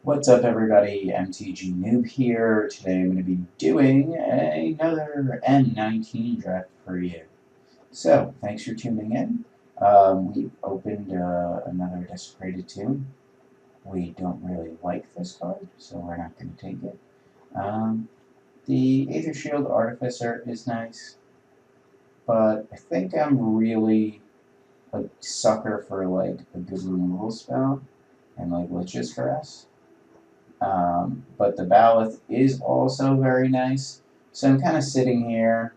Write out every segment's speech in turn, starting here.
What's up, everybody? MTG Noob here. Today I'm going to be doing another M19 draft for you. So, thanks for tuning in. We opened another Desecrated Tomb. We don't really like this card, so we're not going to take it. The Aether Shield Artificer is nice, but I think I'm really a sucker for like a good removal spell and like Lich's Caress. But the Baloth is also very nice. So I'm kind of sitting here,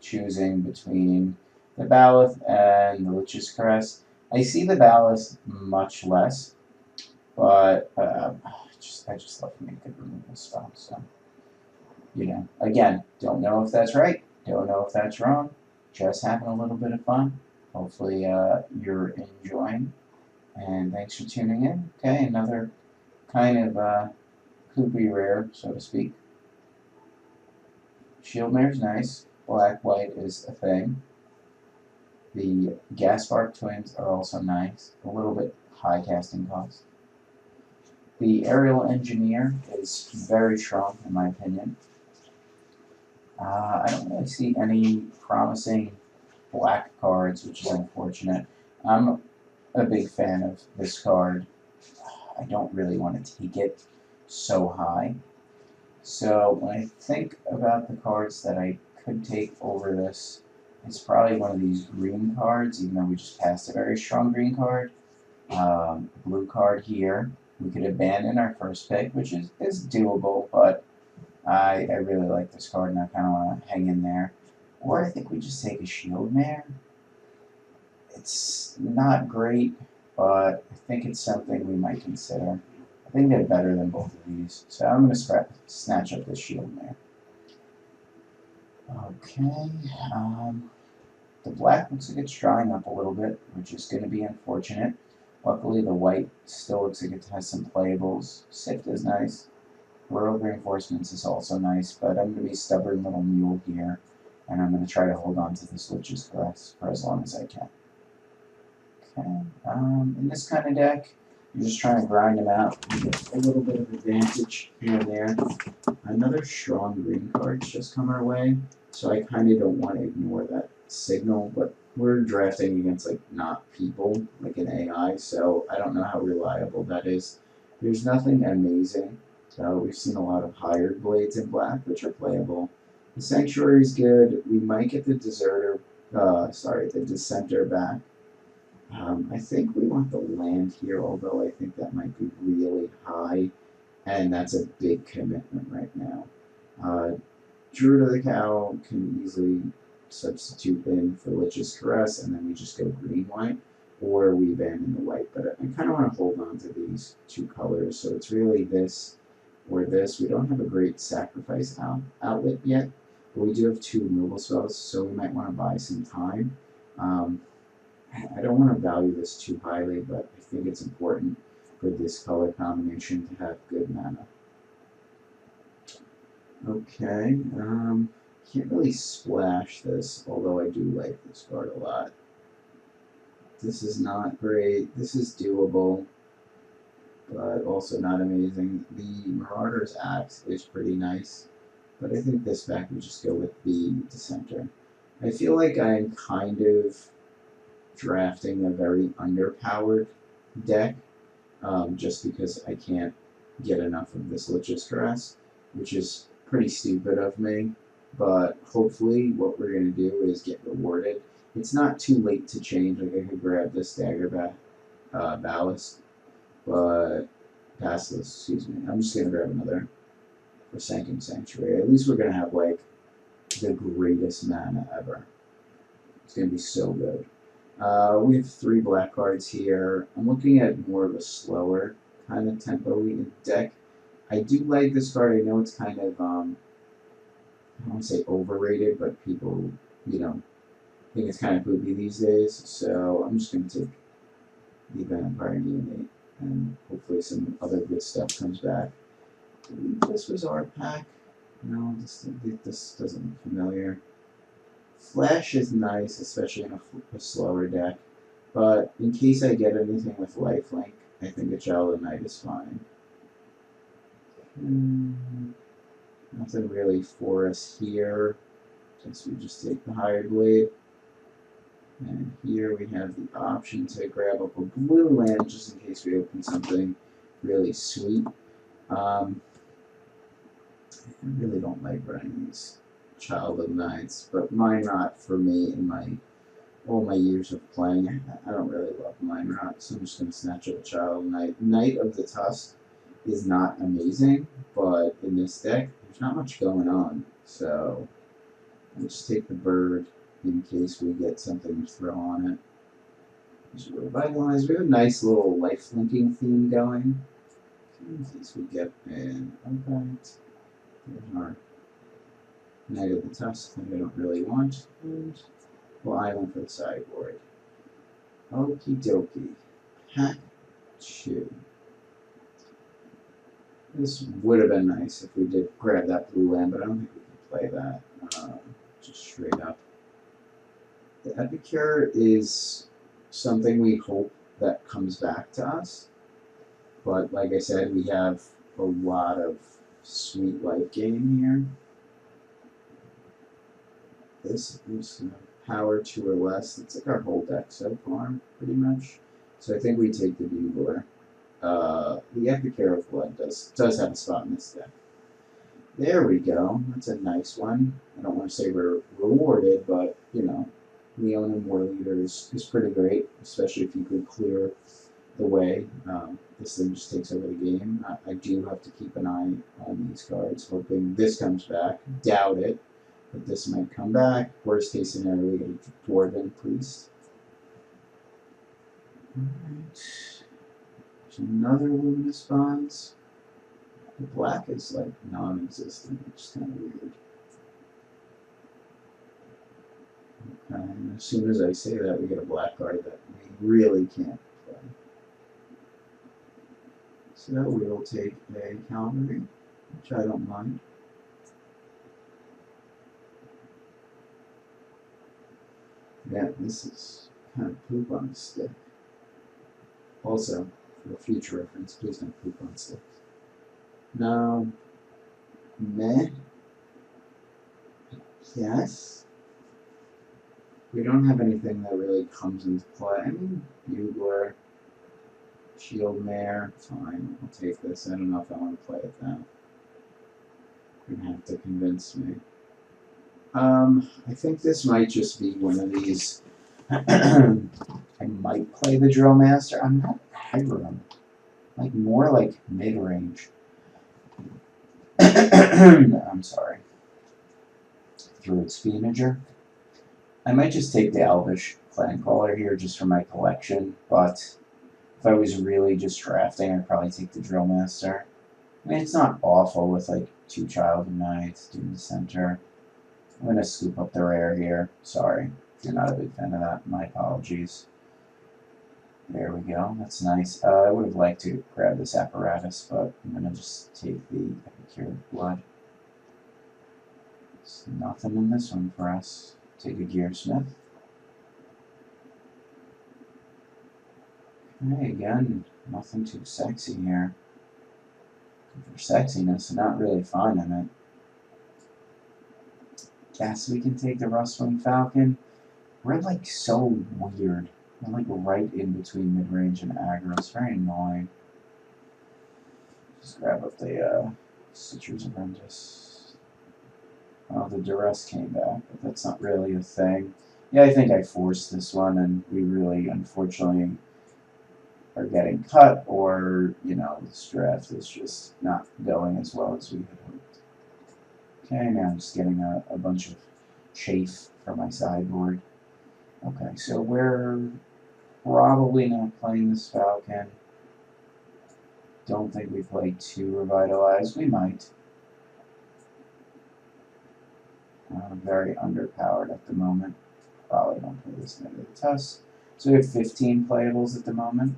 choosing between the Baloth and the Lich's Caress. I see the Baloth much less, but I just love to make good removal spell. So, again, don't know if that's right, don't know if that's wrong, just having a little bit of fun. Hopefully, you're enjoying. And thanks for tuning in. Okay, another kind of poopy rare, so to speak. Shieldmare's nice. Black-white is a thing. The Gaspar twins are also nice. A little bit high casting cost. The Aerial Engineer is very strong, in my opinion. I don't really see any promising black cards, which is unfortunate. I'm a big fan of this card. I don't really want to take it so high. So when I think about the cards that I could take over this, it's probably one of these green cards, even though we just passed a very strong green card. Blue card here. We could abandon our first pick, which is doable, but I really like this card and I kind of want to hang in there. Or I think we just take a Shieldmare. It's not great, but I think it's something we might consider. I think they're better than both of these. So I'm going to snatch up this Shieldmare. Okay. The black looks like it's drying up a little bit, which is going to be unfortunate. Luckily, the white still looks like it has some playables. Sift is nice. World Reinforcements is also nice, but I'm going to be stubborn little mule here, and I'm going to try to hold on to this Lich's Caress for as long as I can. Okay. In this kind of deck, you're just trying to grind them out, get a little bit of advantage here and there. Another strong green card's just come our way, so I kind of don't want to ignore that signal, but we're drafting against like not people, like an AI, so I don't know how reliable that is. There's nothing amazing. We've seen a lot of hired blades in black, which are playable. The Sanctuary's good. We might get the the Dissenter back. I think we want the land here, although I think that might be really high, and that's a big commitment right now. Druid of the Cow can easily substitute in for Lich's Caress, and then we just go green-white, or we abandon the white. But I kind of want to hold on to these two colors, so it's really this or this. We don't have a great sacrifice outlet yet, but we do have two removal spells, so we might want to buy some time. I don't want to value this too highly, but I think it's important for this color combination to have good mana. Okay, can't really splash this, although I do like this card a lot. This is not great. This is doable, but also not amazing. The Marauder's Axe is pretty nice, but I think this back would just go with the Dissenter. I feel like I'm kind of drafting a very underpowered deck, just because I can't get enough of this Lich's Caress, which is pretty stupid of me, but hopefully what we're going to do is get rewarded. It's not too late to change. Like, I could grab this Dagger Ballast, but Basilisk, excuse me. I'm just going to grab another Forsaken Sanctuary. At least we're going to have, like, the greatest mana ever. It's going to be so good. We have 3 black cards here. I'm looking at more of a slower kind of tempo deck. I do like this card. I know it's kind of, I don't want to say overrated, but people, think it's kind of poopy these days. So I'm just going to take the Vampire Neonate, and hopefully some other good stuff comes back. I believe this was our pack. No, this doesn't look familiar. Flash is nice, especially in a slower deck, but in case I get anything with lifelink, I think a Child of Night is fine. Nothing really for us here. Guess we just take the higher blade. And here we have the option to grab up a blue land just in case we open something really sweet. I really don't like running these Child of Knights, but Mine Rot for me in all my years of playing, I don't really love Mine Rot, so I'm just going to snatch up a Child of Knight. Knight of the Tusk is not amazing, but in this deck, there's not much going on, so I'll just take the bird in case we get something to throw on it. Just revitalize. We have a nice little life-linking theme going. In case we get an Upright. There's our Knight of the Tusk that I don't really want. And we'll island for the sideboard. Okie dokie. Hack 2. This would have been nice if we did grab that blue land, but I don't think we can play that just straight up. The Epicure is something we hope that comes back to us, but like I said, we have a lot of sweet life gain here. This is power 2 or less. It's like our whole deck so far, pretty much. So I think we take the Bugler. The Epicure of Blood does have a spot in this deck. There we go. That's a nice one. I don't want to say we're rewarded, but, you know, Leonin War Leader is pretty great, especially if you could clear the way. This thing just takes over the game. I do have to keep an eye on these cards, hoping this comes back. Doubt it, but this might come back. Worst case scenario, we get a Dwarven Priest. Alright. There's another Luminous Bonds. The black is like non-existent, which is kind of weird. And as soon as I say that, we get a black card that we really can't play. So we'll take a Cavalry, which I don't mind. Yeah, this is kind of poop on a stick. Also, for future reference, please don't poop on sticks. No. Meh. Yes. We don't have anything that really comes into play. I mean, Bugler, Shield Mare, fine. I'll take this. I don't know if I want to play it now. You're going to have to convince me. I think this might just be one of these. I might play the Drill Master. I'm not aggro. Like, more like mid-range. I'm sorry. Druid Spinager. I might just take the Elvish Planecaller here just for my collection, but if I was really just drafting, I'd probably take the Drill Master. I mean, it's not awful with like 2 Child of Knights, Doom the Center. I'm going to scoop up the rare here. Sorry, if you're not a big fan of that, my apologies. There we go, that's nice. I would have liked to grab this Apparatus, but I'm going to just take the Epicure of Blood. There's nothing in this one for us. Take a Gearsmith. Okay, again, nothing too sexy here. For sexiness, not really finding it. Guess we can take the Rustwing Falcon. We're like so weird. We're like right in between mid-range and aggro. It's very annoying. Just grab up the Citrus Apprentice. Oh, the Duress came back, but that's not really a thing. Yeah, I think I forced this one, and we really, unfortunately, are getting cut, or, you know, this draft is just not going as well as we had hoped. Okay, now I'm just getting a bunch of chafe for my sideboard. Okay, so we're probably not playing this Falcon. Don't think we play 2 Revitalize. We might. Very underpowered at the moment. Probably don't play this Knight of the Tusk. So we have 15 playables at the moment.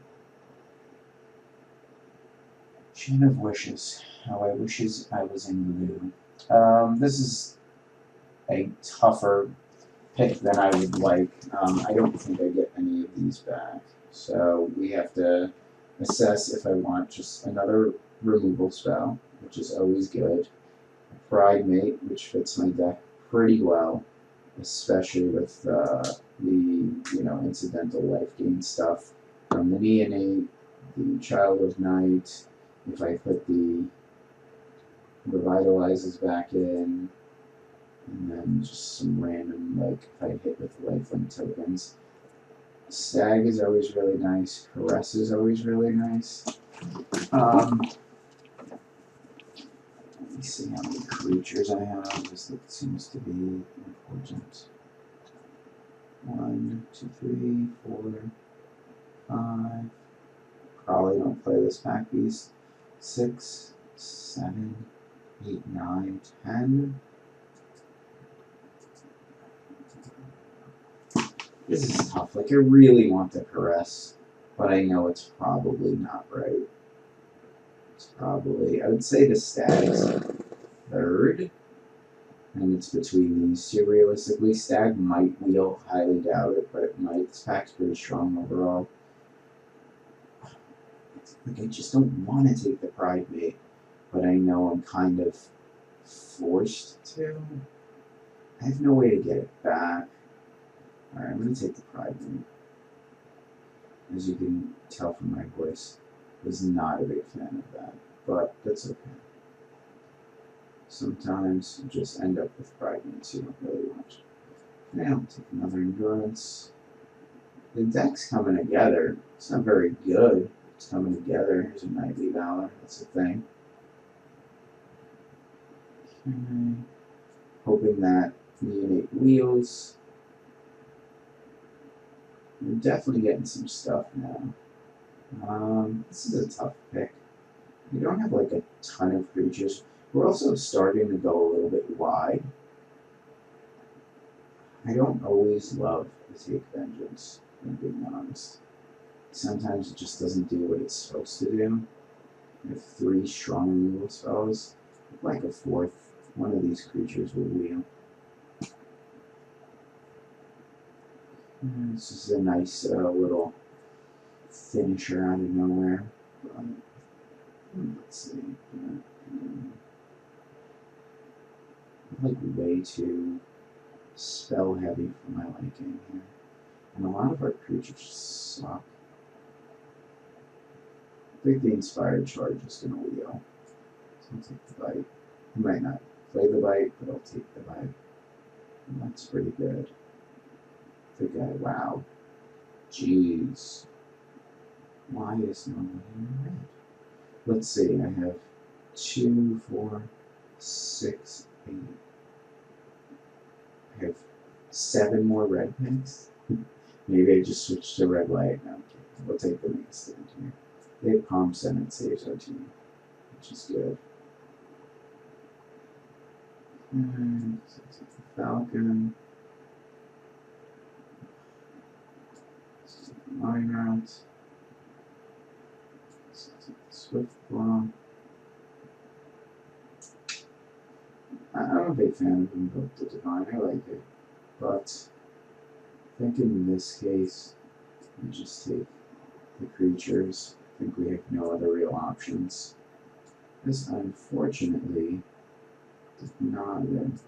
Chain of Wishes. How I wishes I was in blue. This is a tougher pick than I would like. I don't think I get any of these back. So we have to assess if I want just another removal spell, which is always good. A Pride Mate, which fits my deck pretty well, especially with the incidental life gain stuff from the Neonate, the Child of Night. If I put the Revitalizes back in, and then just some random, like, if I hit with lifelink tokens. Stag is always really nice. Caress is always really nice. Let me see how many creatures I have. This seems to be important. 1, 2, 3, 4, 5. Probably don't play this pack beast. 6, 7, 8, 9, 10. This is tough. Like, I really want to Caress, but I know it's probably not right. It's probably, I would say the Stag's third, and it's between these two realistically. Stag might wheel, highly doubt it, but it might. This pack's pretty strong overall. Like, I just don't want to take the Pride Mate, but I know I'm kind of forced to. I have no way to get it back. Alright, I'm going to take the Pride Mate. As you can tell from my voice, I was not a big fan of that, but that's okay. Sometimes you just end up with Pride Mates you don't really want. Now, I'll take another Endurance. The deck's coming together. It's not very good. It's coming together. Here's a Knightly Valor. That's the thing. Okay. Hoping that Neonate wheels. We're definitely getting some stuff now. This is a tough pick. We don't have like a ton of creatures. We're also starting to go a little bit wide. I don't always love to take Vengeance, if I'm being honest. Sometimes it just doesn't do what it's supposed to do. I have 3 strong removal spells. Like a 4th, one of these creatures will wheel. This is a nice little finisher out of nowhere. Let's see. I'm like way too spell heavy for my liking here. And a lot of our creatures suck. I think the Inspired Charge is going to wheel. So I'll take the bite. I might not play the bite, but I'll take the bite. And that's pretty good. The guy, wow. Jeez. Why is nobody in red? Let's see, I have 2, 4, 6, 8. I have 7 more red picks. Maybe I just switched to red white. No, okay. We'll take the main stand here. They have Palm Senate saves our team, which is good. And so take the Falcon. Mine route. Swift Claw. I'm a big fan of Invoke the Divine. I like it. But I think in this case, we just take the creatures. I think we have no other real options. This unfortunately did not again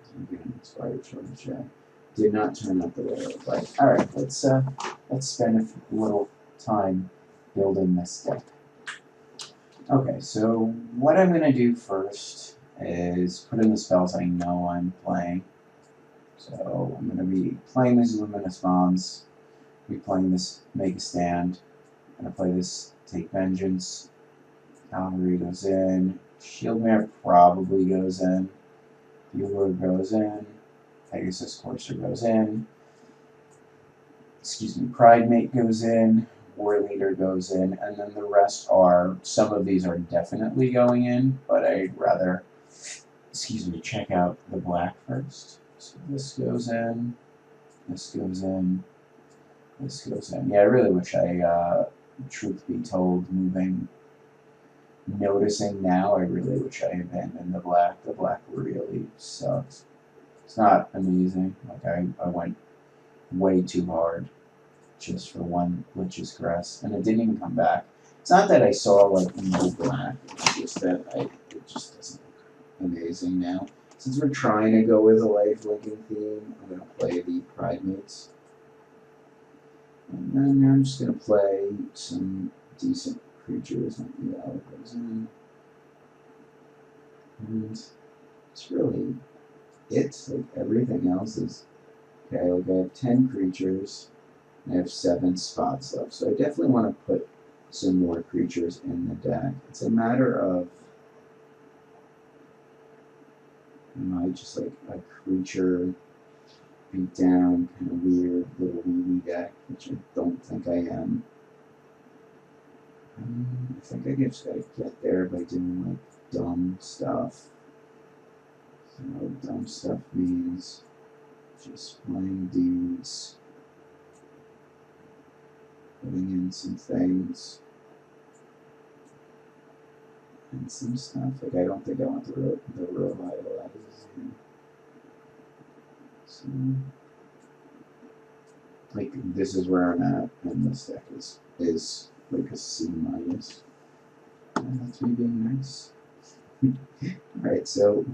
Inspired Charge. Did not turn out the way I would like. Alright, let's spend a little time building this deck. Okay, so what I'm going to do first is put in the spells I know I'm playing. So I'm going to be playing this Luminous Bombs, be playing this Make a Stand, I'm going to play this Take Vengeance, Cavalry goes in, Shieldmare probably goes in, Bugler goes in, Pegasus Courser goes in, Pride Mate goes in, War Leader goes in, and then the rest are, some of these are definitely going in, but I'd rather, check out the black first. So this goes in, this goes in, this goes in. Yeah, I really wish I, truth be told, noticing now, I really wish I abandoned the black. The black really sucks. It's not amazing. Like, I went way too hard just for one Lich's Crest, and it didn't even come back. It's not that I saw, like, no black, it's just that it just using now. Since we're trying to go with a life-linking theme, I'm going to play the Primates. And then I'm just going to play some decent creatures like the Alakazam. And it's really it. Like, everything else is okay. Like, I have 10 creatures, and I have 7 spots left. So I definitely want to put some more creatures in the deck. It's a matter of, am I just like a creature beat down, kind of weird little weedy deck, which I don't think I am. I think I just gotta get there by doing like dumb stuff. So dumb stuff means just playing dudes, putting in some things, and some stuff. Like, I don't think I want the revitalizers here. So, like, this is where I'm at, and this deck is like a C-. And that's me being nice. Alright, so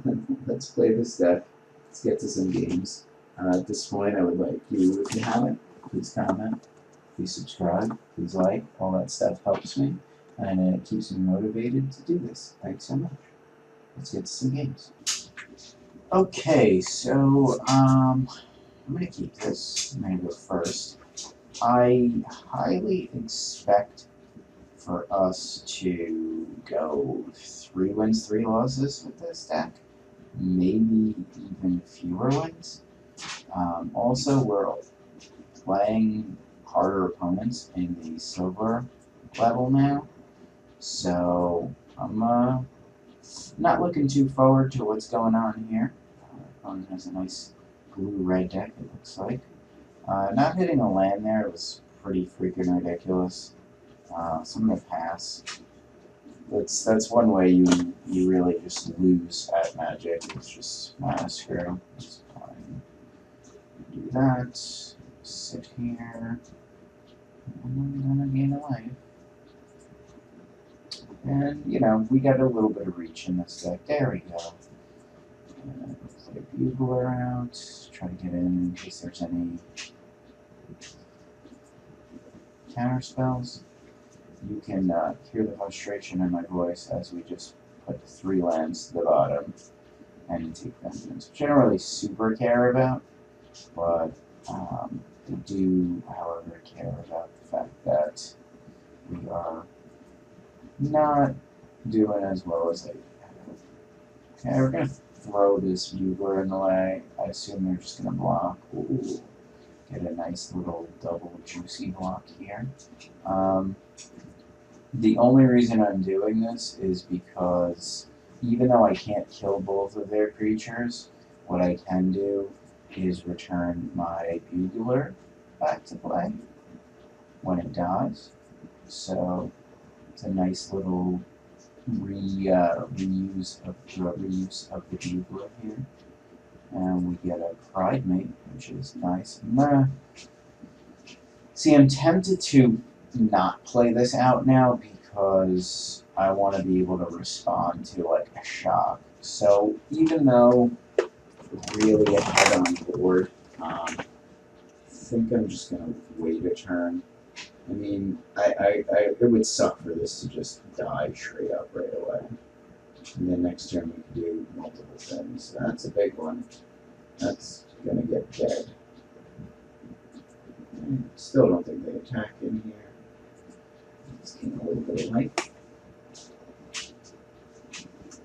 let's play this deck. Let's get to some games. At this point, I would like you, if you haven't, please comment, please subscribe, please like. All that stuff helps me, and it keeps me motivated to do this. Thanks so much. Let's get to some games. Okay, so I'm going to keep this. I'm going to go first. I highly expect for us to go 3 wins, 3 losses with this deck. Maybe even fewer wins. Also, we're playing harder opponents in the silver level now. So I'm not looking too forward to what's going on here. Opponent has a nice blue-red deck, it looks like. Not hitting a land there was pretty freaking ridiculous. So I'm gonna pass. That's one way you really just lose at Magic. It's just screw. That's fine. Do that. Sit here. I'm gonna gain a life. And you know, we got a little bit of reach in this deck. There we go. Play Bugler out. Try to get in case there's any counter spells. You can hear the frustration in my voice as we just put 3 lands to the bottom and take vengeance, which I don't really super care about, but I do, however, care about the fact that we are not doing as well as I have. Okay, we're going to throw this Bugler in the way. I assume they're just going to block. Ooh, get a nice little double juicy block here. The only reason I'm doing this is because even though I can't kill both of their creatures, what I can do is return my Bugler back to play when it dies. So it's a nice little reuse of the Bugler here. And we get a Pridemate, which is nice. See, I'm tempted to not play this out now because I want to be able to respond to like a shock. So even though really ahead on board, I think I'm just gonna wait a turn. I mean, it would suck for this to just die straight up right away. And then next turn we can do multiple things. So that's a big one. That's gonna get dead. I still don't think they attack in here. Let's gain a little bit of life.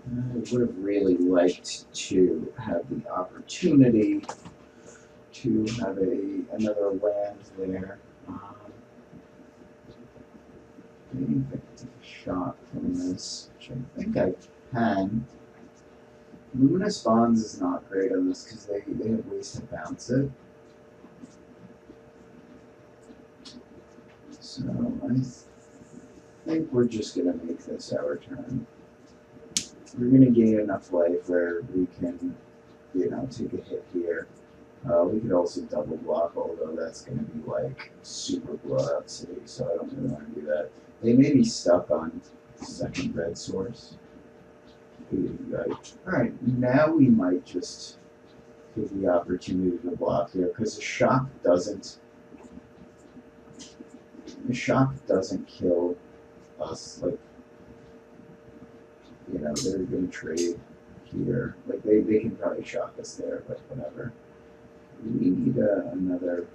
I would have really liked to have the opportunity to have another land there. Maybe if I can take a shot from this, which I think I can. Luminous Bonds is not great on this because they have ways to bounce it. So I think we're just going to make this our turn. We're going to gain enough life where we can, you know, take a hit here. We could also double block, although that's going to be like super blowout city, so I don't really want to do that. They may be stuck on second red source. Alright, now we might just take the opportunity to block here, because the shock doesn't kill us. Like, you know, they're gonna trade here. Like, they can probably shock us there, but whatever. We need another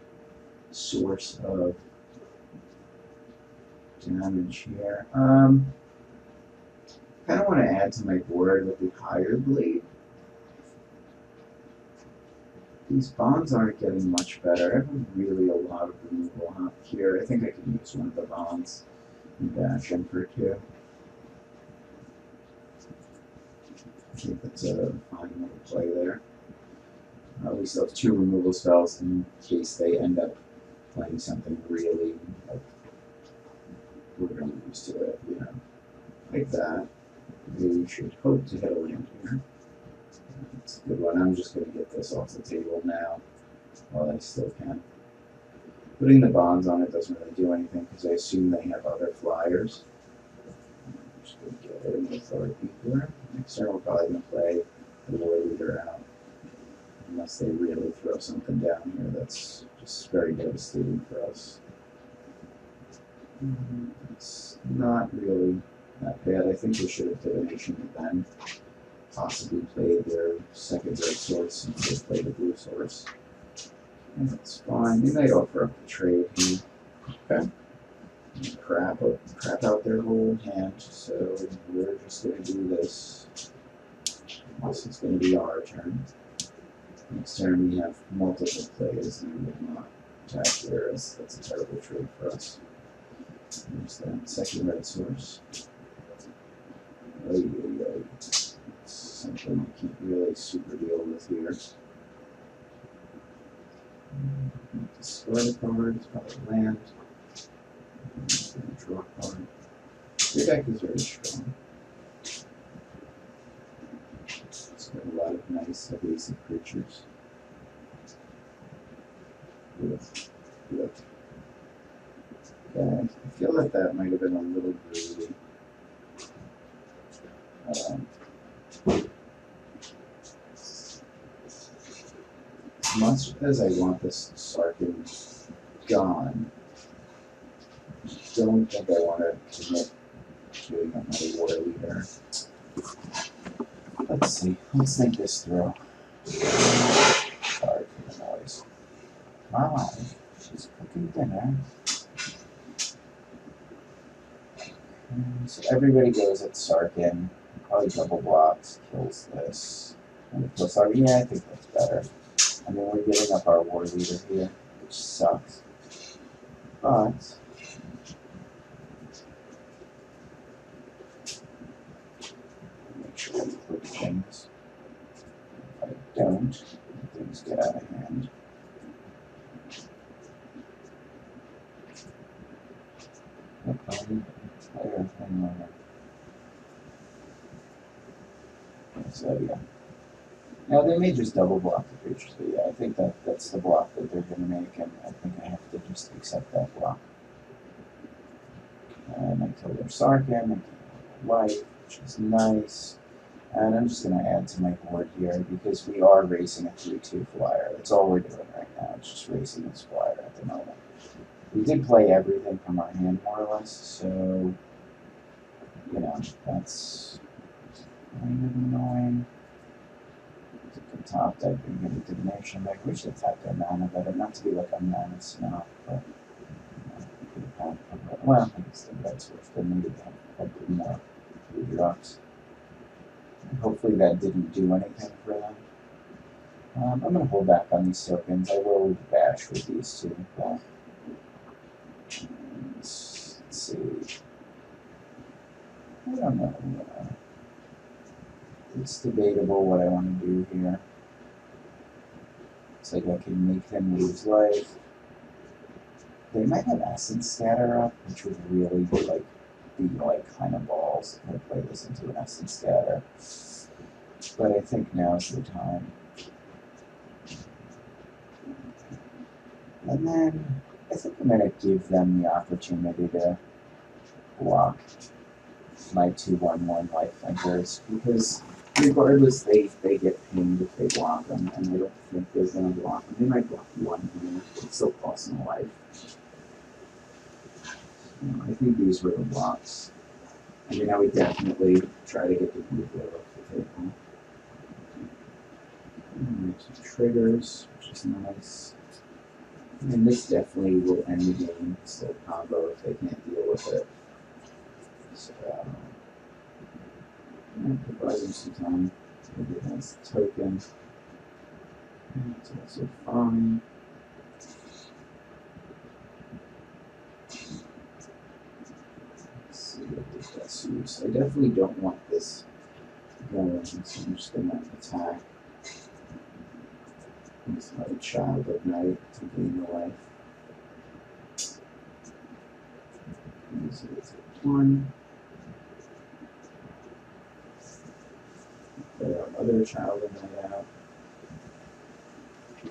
source of damage here. Kind of want to add to my board with the higher blade. These bonds aren't getting much better. I have really a lot of removal up here. I think I can use one of the bonds and dash in for 2. I think that's a fine little play there. We still have 2 removal spells in case they end up playing something really, like, we're going to lose to it, you know, like that. We should hope to hit a land here. It's a good one. I'm just going to get this off the table now while I still can. Putting the bonds on it doesn't really do anything because I assume they have other flyers. I'm just going to get it in the authority here. Next turn we're probably going to play the war leader out. Unless they really throw something down here that's just very devastating for us. It's not really that bad. I think we should have divination and then possibly played their secondary source since they played the blue source. And that's fine. They might offer up the trade here. Okay. Crap out their whole hand, so we're just going to do this. This is going to be our turn. Next turn we have multiple plays and we will not attack here. That's a terrible trade for us. There's that second red source. Something I can't really super deal with here. Discard a card, it's probably land. I'm just going to draw a card. Your deck is very strong. It's got a lot of nice evasive creatures. Good. Okay, I feel like that might have been a little greedy. As much as I want this Sarkin gone, I don't think I want to commit to another war leader. Let's see. Let's think this through. Sorry for the noise. My wife, she's cooking dinner. So everybody goes at Sarkin. Probably double blocks, kills this. And plus, yeah, I think that's better. I mean, we're giving up our war leader here, which sucks. But make sure we put things. If I don't, things get out of hand. So yeah. Now they may just double block the creatures, but yeah, I think that's the block that they're going to make, and I think I have to just accept that block. And I kill their Sarkin, I kill their life, which is nice. And I'm just going to add to my board here because we are racing a 3/2 flyer. That's all we're doing right now. It's just racing this flyer at the moment. We did play everything from our hand more or less, so you know that's kind of annoying. Top deck and get a divination deck. We should attack their mana better, not to be like a mana snob, but well, I guess the red source, but maybe they have a bit more blue drops. And hopefully that didn't do anything for them. I'm going to hold back on these tokens. I will bash with these two. But let's see. I don't know. It's debatable what I want to do here. It's like I can make them lose life. They might have Essence Scatter up, which would really like be like kind of balls if I play this into an Essence Scatter. But I think now's the time. And then I think I'm going to give them the opportunity to block. my 2/1/1 lifelinkers, because regardless, they get pinged if they block them, and I don't think they're going to block them. They might block one here. It still costs them a life. I think these were the blocks. I mean, I would definitely try to get the blue blue off the table. Some triggers, which is nice. And this definitely will end the game. Still combo if they can't deal with it. So, provide them some time. Maybe a nice token. That's also fine. Let's see what this best use. I definitely don't want this going, so I'm just going to attack. It's another child at night to gain a life. Use it as a 1. Play our other child at night out.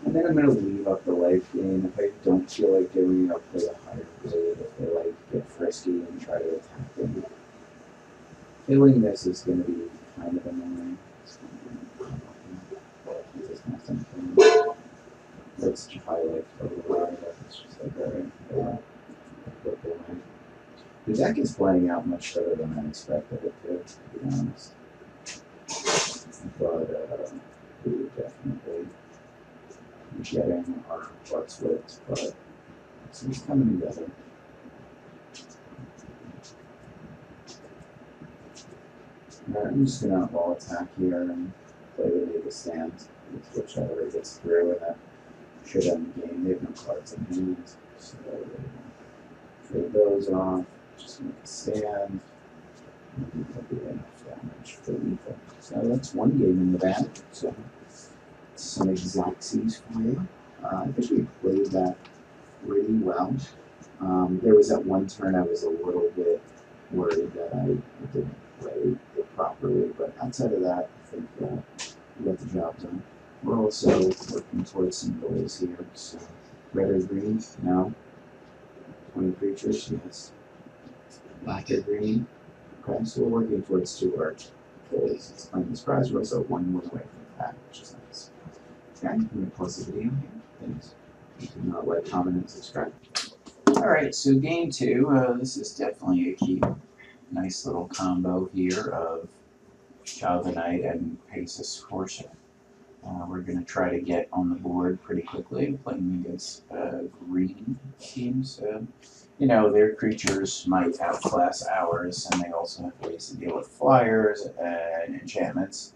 And then I'm going to leave up the life gain. If I don't feel like doing it, I'll play a higher blade if they like get frisky and try to attack them. Killing this is going to be kind of annoying. There's nothing from it. That's such a high life total. It's just like, alright, the deck is playing out much better than I expected it to be honest. But we would definitely be getting our butts whipped, but it's coming together. Alright, I'm just gonna all attack here and play the League of Stand with whichever gets through, and that should end the game. They have no cards in hand, so trade those off, just make a stand. Maybe that'll be enough damage for lethal. So that's one game in the bag. So some exactsies for you. I think we played that pretty well. There was that one turn I was a little bit worried that I didn't play it properly, but outside of that, I think we got the job done. We're also working towards some goals here. So red or green? No. 20 creatures? Yes. Black or green? Okay, so we're working towards 2 large goals. It's playing the surprise. We're also 1 away from the pack, which is nice. Okay, I'm going to pause the video here. Thanks. You can like, comment, and subscribe. Alright, so game 2. This is definitely a key. Nice little combo here of Child of the Night and Pegasus Courser. We're going to try to get on the board pretty quickly, playing against green teams. You know, their creatures might outclass ours, and they also have ways to deal with flyers and enchantments.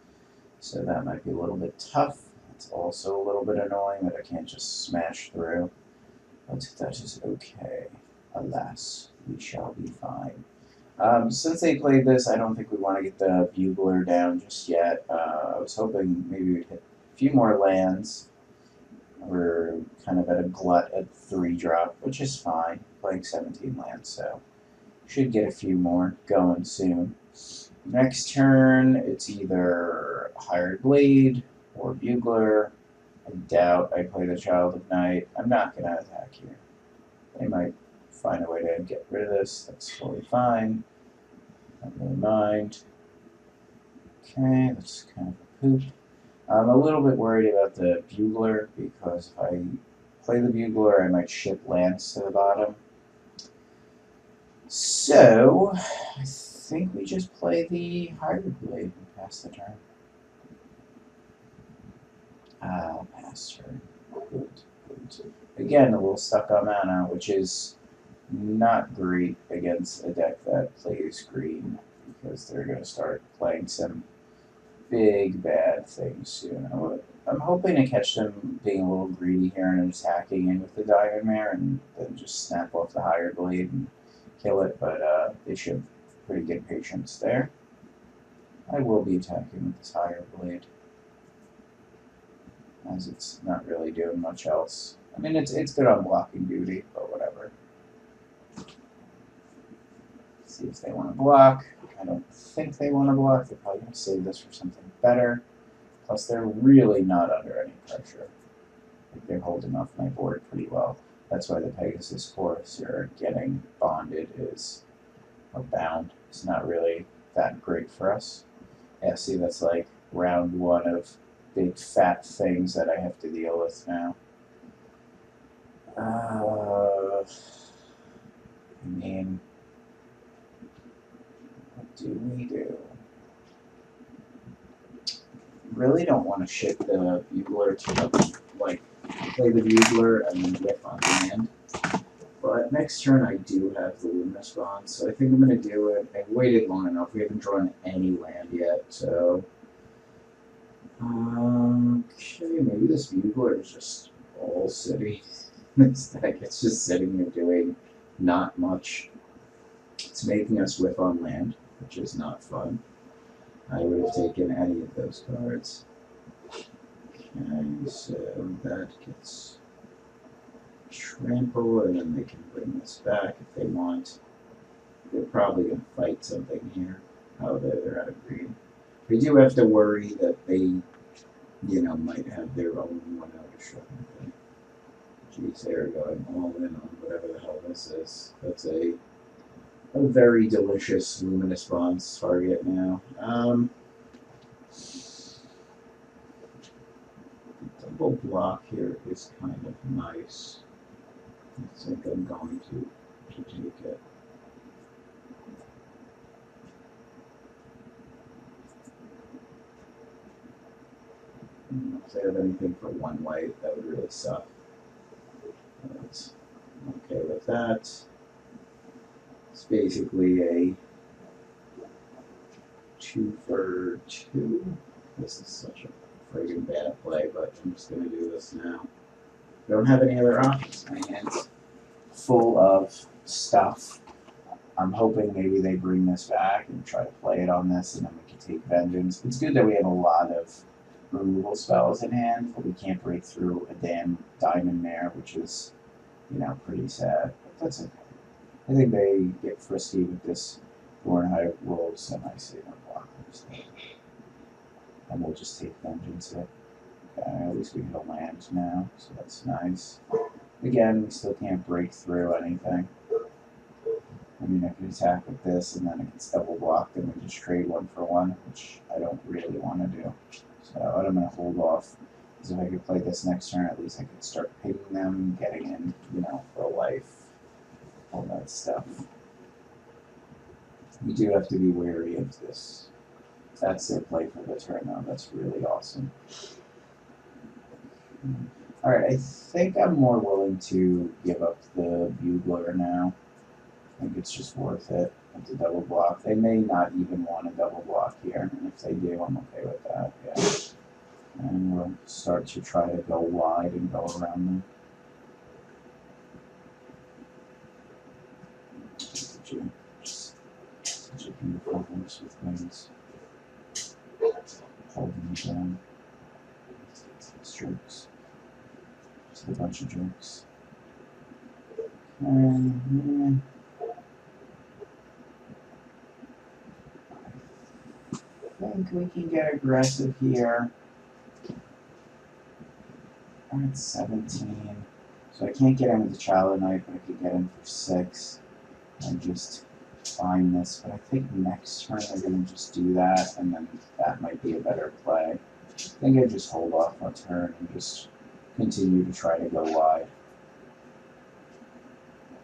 So that might be a little bit tough. It's also a little bit annoying that I can't just smash through. But that is okay. Alas, we shall be fine. Since they played this, I don't think we want to get the Bugler down just yet. I was hoping maybe we'd hit a few more lands. We're kind of at a glut at 3-drop, which is fine. Playing 17 lands, so should get a few more going soon. Next turn, it's either Hired Blade or Bugler. I doubt I play the Child of Night. I'm not going to attack here. They might find a way to get rid of this. That's totally fine. Don't really mind. Okay, that's kind of a poop. I'm a little bit worried about the Bugler because if I play the Bugler, I might ship lands to the bottom. So, I think we just play the Hybrid Blade and pass the turn. Pass turn. Good, good. Again, a little stuck on mana, which is not great against a deck that plays green because they're going to start playing some big bad things soon. I'm hoping to catch them being a little greedy here and attacking in with the Diamond Mare and then just snap off the Higher Blade and kill it, but they should have pretty good patience there. I will be attacking with this Higher Blade, as it's not really doing much else. I mean, it's good on blocking duty, but whatever. See if they want to block. I don't think they want to block. They're probably going to save this for something better. Plus, they're really not under any pressure. I think they're holding off my board pretty well. That's why the Pegasus Courser getting bonded is, or bound, it's not really that great for us. Yeah, see, that's like round one of big fat things that I have to deal with now. I mean, what do we do? Really don't want to ship the bugler to the, like, play the bugler and then whiff on land. But next turn I do have the Luminous Bond, so I think I'm going to do it. I've waited long enough. We haven't drawn any land yet, so... Okay, maybe this bugler is just all city. It's like it's just sitting here doing not much. It's making us whiff on land, which is not fun. I would have taken any of those cards. Okay, so that gets trample, and then they can bring this back if they want. They're probably going to fight something here. Oh, they're out of green. We do have to worry that they, you know, might have their own one out of shot. Jeez, they're going all in on whatever the hell this is. That's a very delicious Luminous Bonds target now. Double block here is kind of nice. I think I'm going to take it. If they have anything for one white, that would really suck. But I'm okay with that. It's basically a 2 for 2. This is such a friggin' bad play, but I'm just going to do this now. I don't have any other options. My hand's full of stuff. I'm hoping maybe they bring this back and try to play it on this, and then we can take vengeance. It's good that we have a lot of removal spells in hand, but we can't break through a damn diamond mare, which is, you know, pretty sad. But that's okay. I think they get frisky with this Thornhive rolls, and I say no blockers. And we'll just take vengeance it. Okay, at least we hit a land now, so that's nice. Again, we still can't break through anything. I mean, I can attack with this, and then it gets double blocked, and we just trade 1 for 1, which I don't really want to do. So I'm going to hold off, because if I could play this next turn, at least I could start picking them, getting in, you know, for life, all that stuff. We do have to be wary of this. If that's their play for the turn, though, that's really awesome. Alright, I think I'm more willing to give up the bugler now. I think it's just worth it with the double block. They may not even want a double block here, and if they do, I'm okay with that, yeah. And we'll start to try to go wide and go around them. Such a beautiful horse with wings. Holding me down. It's jerks. Just a bunch of jerks. And I think we can get aggressive here. I'm at 17. So I can't get him with the Child Knight, but I could get him for 6 and just find this. But I think next turn they're going to just do that, and then that might be a better play. I think I just hold off on turn and just continue to try to go wide.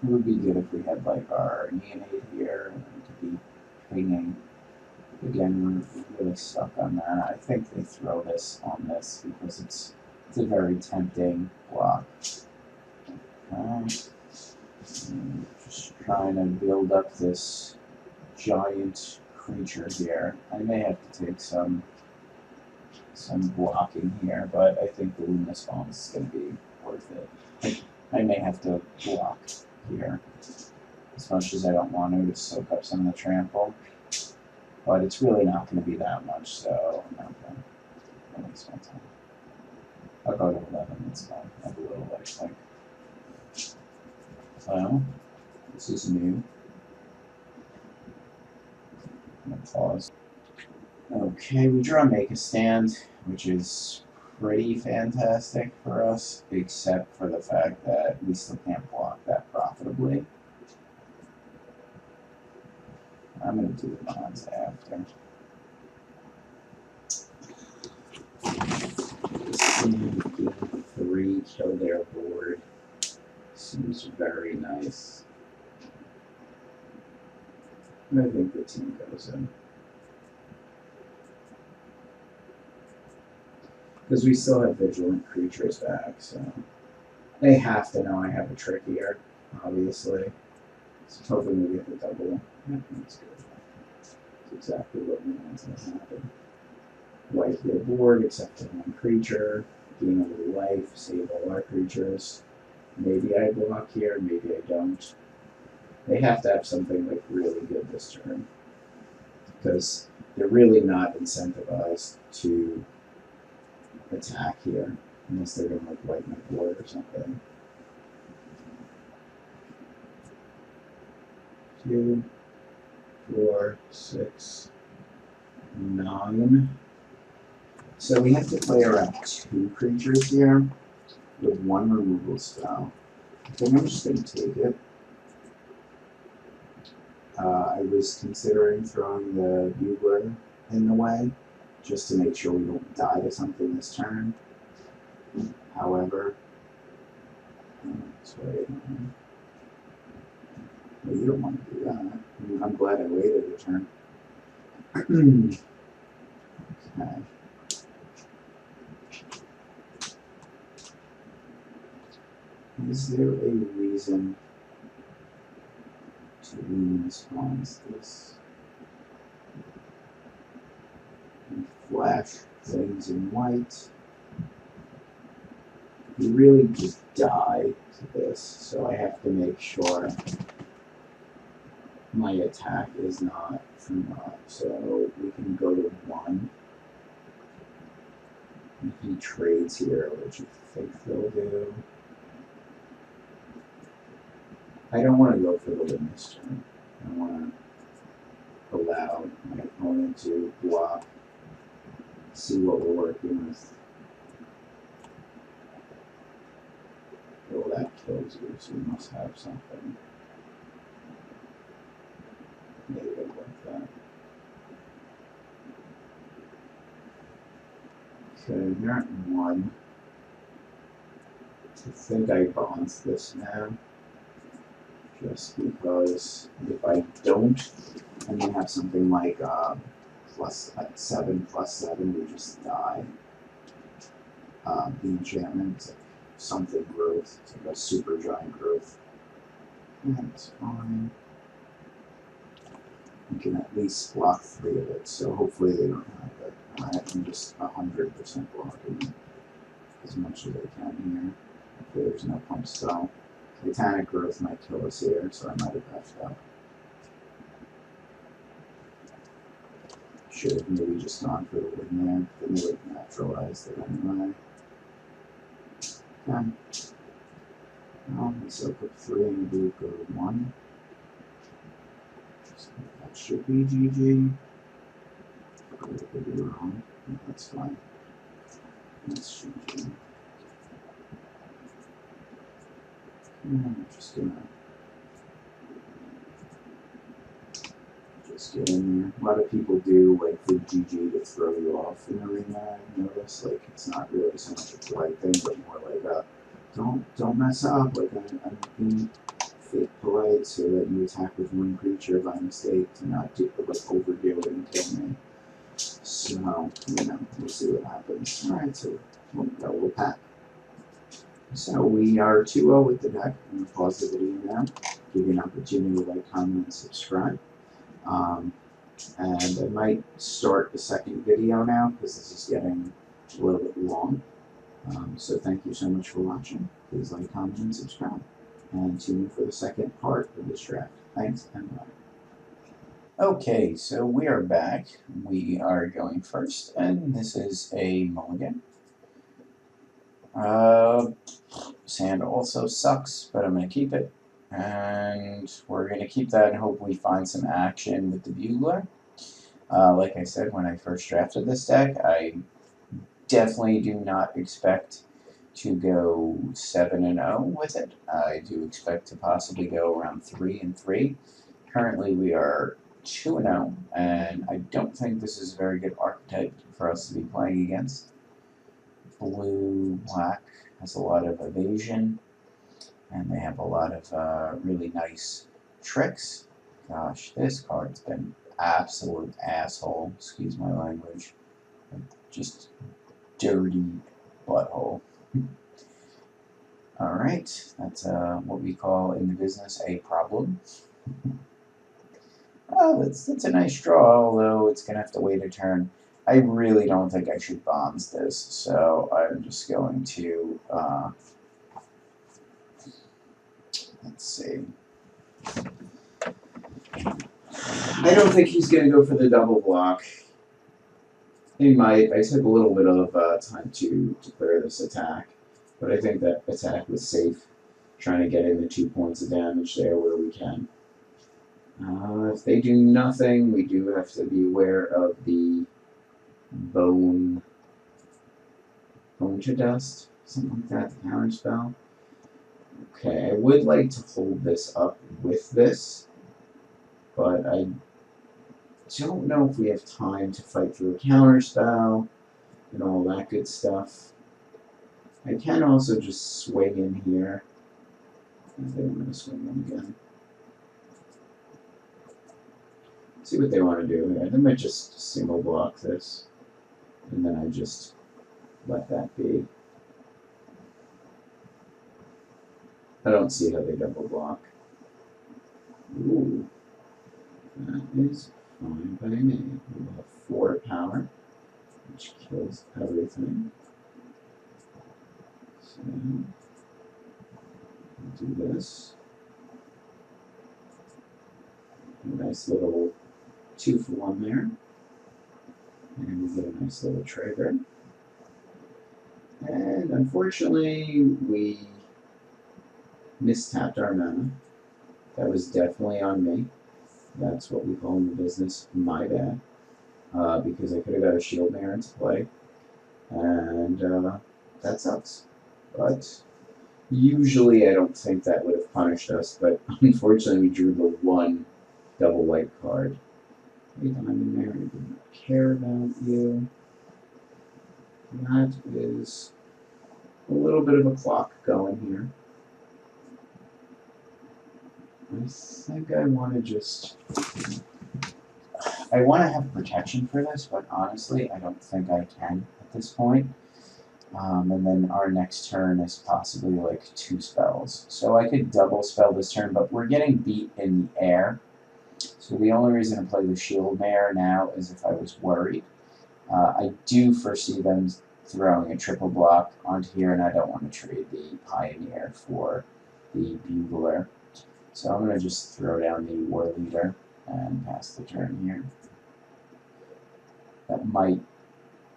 It would be good if we had like our Neonate here and we could be pinging. Again, we're really stuck on that. I think they throw this on this because it's a very tempting block. Just trying to build up this giant creature here. I may have to take some blocking here, but I think the Luminous Bomb is going to be worth it. I may have to block here, as much as I don't want to soak up some of the trample. But it's really not going to be that much, so I'm not going to waste my time. I'll go to 11, it's fine. I have a little light think. So, this is new. I'm going to pause. Okay, we draw Make a Stand, which is pretty fantastic for us, except for the fact that we still can't block that profitably. I'm going to do the mods after. Game 3, kill their board. Seems very nice. I think the team goes in. Because we still have vigilant creatures back, so they have to know I have a trick here, obviously. So hoping we get the double. Yeah, that's good. That's exactly what we want to happen. Wipe their board except for one creature, gain a little life, save all our creatures. Maybe I block here, maybe I don't. They have to have something like really good this turn. Because they're really not incentivized to attack here, unless they're gonna like wipe my board or something. 2, 4, 6, 9. So we have to play around 2 creatures here with 1 removal spell. I think I'm just going to take it. I was considering throwing the bugler in the way, just to make sure we don't die to something this turn. However, sorry, well, you don't want to do that. I'm glad I waited a turn. Okay. Is there a reason to respond to this? And flash things in white. You really just die to this, so I have to make sure my attack is not from up. So we can go to 1. If he trades here, which I think they'll do. I don't want to go for the win this turn. I want to allow my opponent to block, see what we're working with. Oh, that kills you, so we must have something negative like that. Okay, you're at 1. I think I bounce this now. Just because if I don't, and you have something like +7/+7, we just die. The enchantment is like something growth, it's like a super giant growth. That's fine. You can at least block 3 of it, so hopefully they don't have it. Alright, I'm just 100% blocking it as much as I can here. Hopefully there's no pump spell. Titanic growth might kill us here, so I might have passed up. Should have maybe just gone for the win there. Then they would have naturalized it anyway. Okay. Well, we soak up 3 and we go to 1. So that should be GG. I could be wrong. No, that's fine. That's GG. I'm just gonna get in there. A lot of people do like the GG to throw you off in arena. I notice like it's not really so much a polite thing, but more like a don't mess up. Like I'm being fake polite so that you attack with 1 creature by mistake to not do like overdo it and kill me. So you know, we'll see what happens. All right, so we'll go. We'll pack. So we are 2-0 with the deck. I'm going to pause the video now, give you an opportunity to like, comment, and subscribe. And I might start the second video now because this is getting a little bit long. So thank you so much for watching. Please like, comment, and subscribe. And tune in for the second part of this draft. Thanks, and bye. Okay, so we are back. We are going first, and this is a mulligan. Sand also sucks, but I'm going to keep it. And we're going to keep that and hope we find some action with the Bugler. Like I said, when I first drafted this deck, I definitely do not expect to go 7-0 with it. I do expect to possibly go around 3-3. Currently, we are 2-0, and I don't think this is a very good archetype for us to be playing against. Blue-black has a lot of evasion, and they have a lot of really nice tricks. Gosh, this card's been absolute asshole, excuse my language. Just dirty butthole. Alright, that's what we call in the business a problem. Oh, that's a nice draw, although it's going to have to wait a turn. I really don't think I should bonds this, so I'm just going to, let's see. I don't think he's going to go for the double block. He might. I took a little bit of time to clear this attack, but I think that attack was safe, trying to get in the 2 points of damage there where we can. If they do nothing, we do have to be aware of the bone to dust, something like that, the counter spell. Okay, I would like to hold this up with this, but I don't know if we have time to fight through a counter spell and all that good stuff. I can also just swing in here. If they want to swing in again. See what they want to do here. They might just single block this, and then I just let that be. I don't see how they double block. Ooh, that is fine by me. We'll have 4 power, which kills everything. So, we'll do this. A nice little 2-for-1 there. And we get a nice little trigger. And unfortunately, we mistapped our mana. That was definitely on me. That's what we call in the business, my bad. Because I could have got a shield mare into play. And that sucks. But usually I don't think that would have punished us. But unfortunately, we drew the 1 double white card. Diamond Mary did not care about you. That is a little bit of a clock going here. I think I want to just... I want to have protection for this, but honestly, I don't think I can at this point. And then our next turn is possibly like 2 spells. So I could double spell this turn, but we're getting beat in the air. So the only reason to play the Shield Mare now is if I was worried. I do foresee them throwing a triple block onto here, and I don't want to trade the Pioneer for the Bugler. So I'm going to just throw down the War Leader and pass the turn here. That might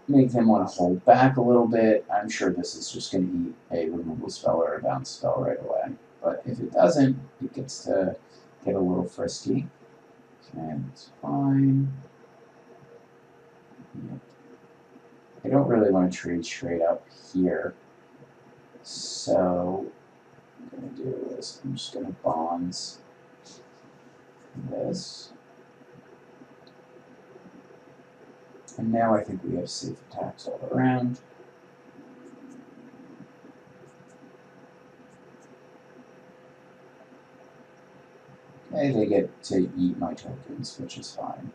make them want to hold back a little bit. I'm sure this is just going to eat a removal spell or a bounce spell right away. But if it doesn't, it gets to get a little frisky. And it's fine. Yep. I don't really want to trade straight up here. So I'm going to do this. I'm just going to bonds this. And now I think we have safe attacks all around. Okay, they get to eat my tokens, which is fine.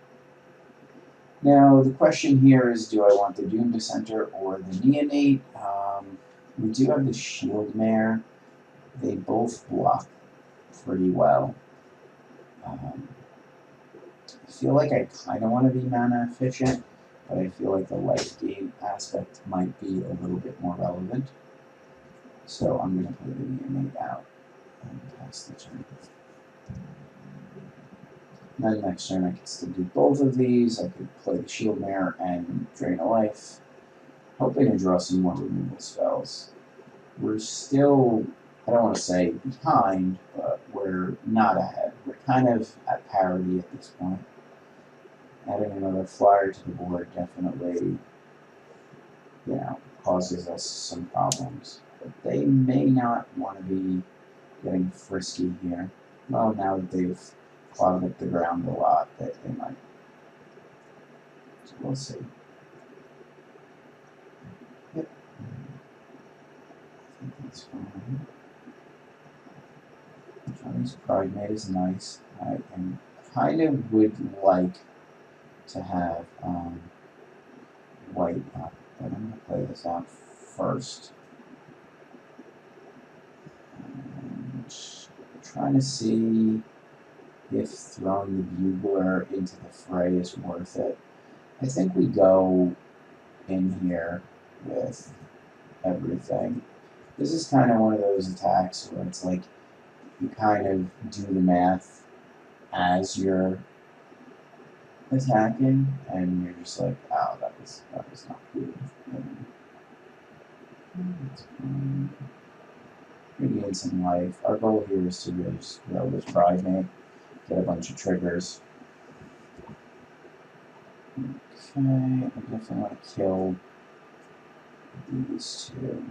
Now, the question here is, do I want the Doom Dissenter or the Neonate? We do have the Shield Mare. They both block pretty well. I feel like I kind of want to be mana efficient, but I feel like the life gain aspect might be a little bit more relevant. So I'm going to play the Neonate out and pass the turn. Then next turn I could still do both of these. I could play the Shield Mare and drain a life, hoping to draw some more removal spells. We're still, I don't want to say behind, but we're not ahead. We're kind of at parity at this point. Adding another flyer to the board definitely, causes us some problems. But they may not want to be getting frisky here. Well, now that they've clog up the ground a lot that they might. So we'll see. Yep. I think that's fine. Johnny's Pride Mate is nice. I kind of would like to have white up, but I'm going to play this out first. Trying to see if throwing the bugler into the fray is worth it. I think we go in here with everything. This is kind of one of those attacks where it's like you kind of do the math as you're attacking, and you're just like, oh, that was not good. That's fine. Regain some life. Our goal here is to really just throw this Pride Mate, get a bunch of triggers. Okay, I definitely want to kill these two.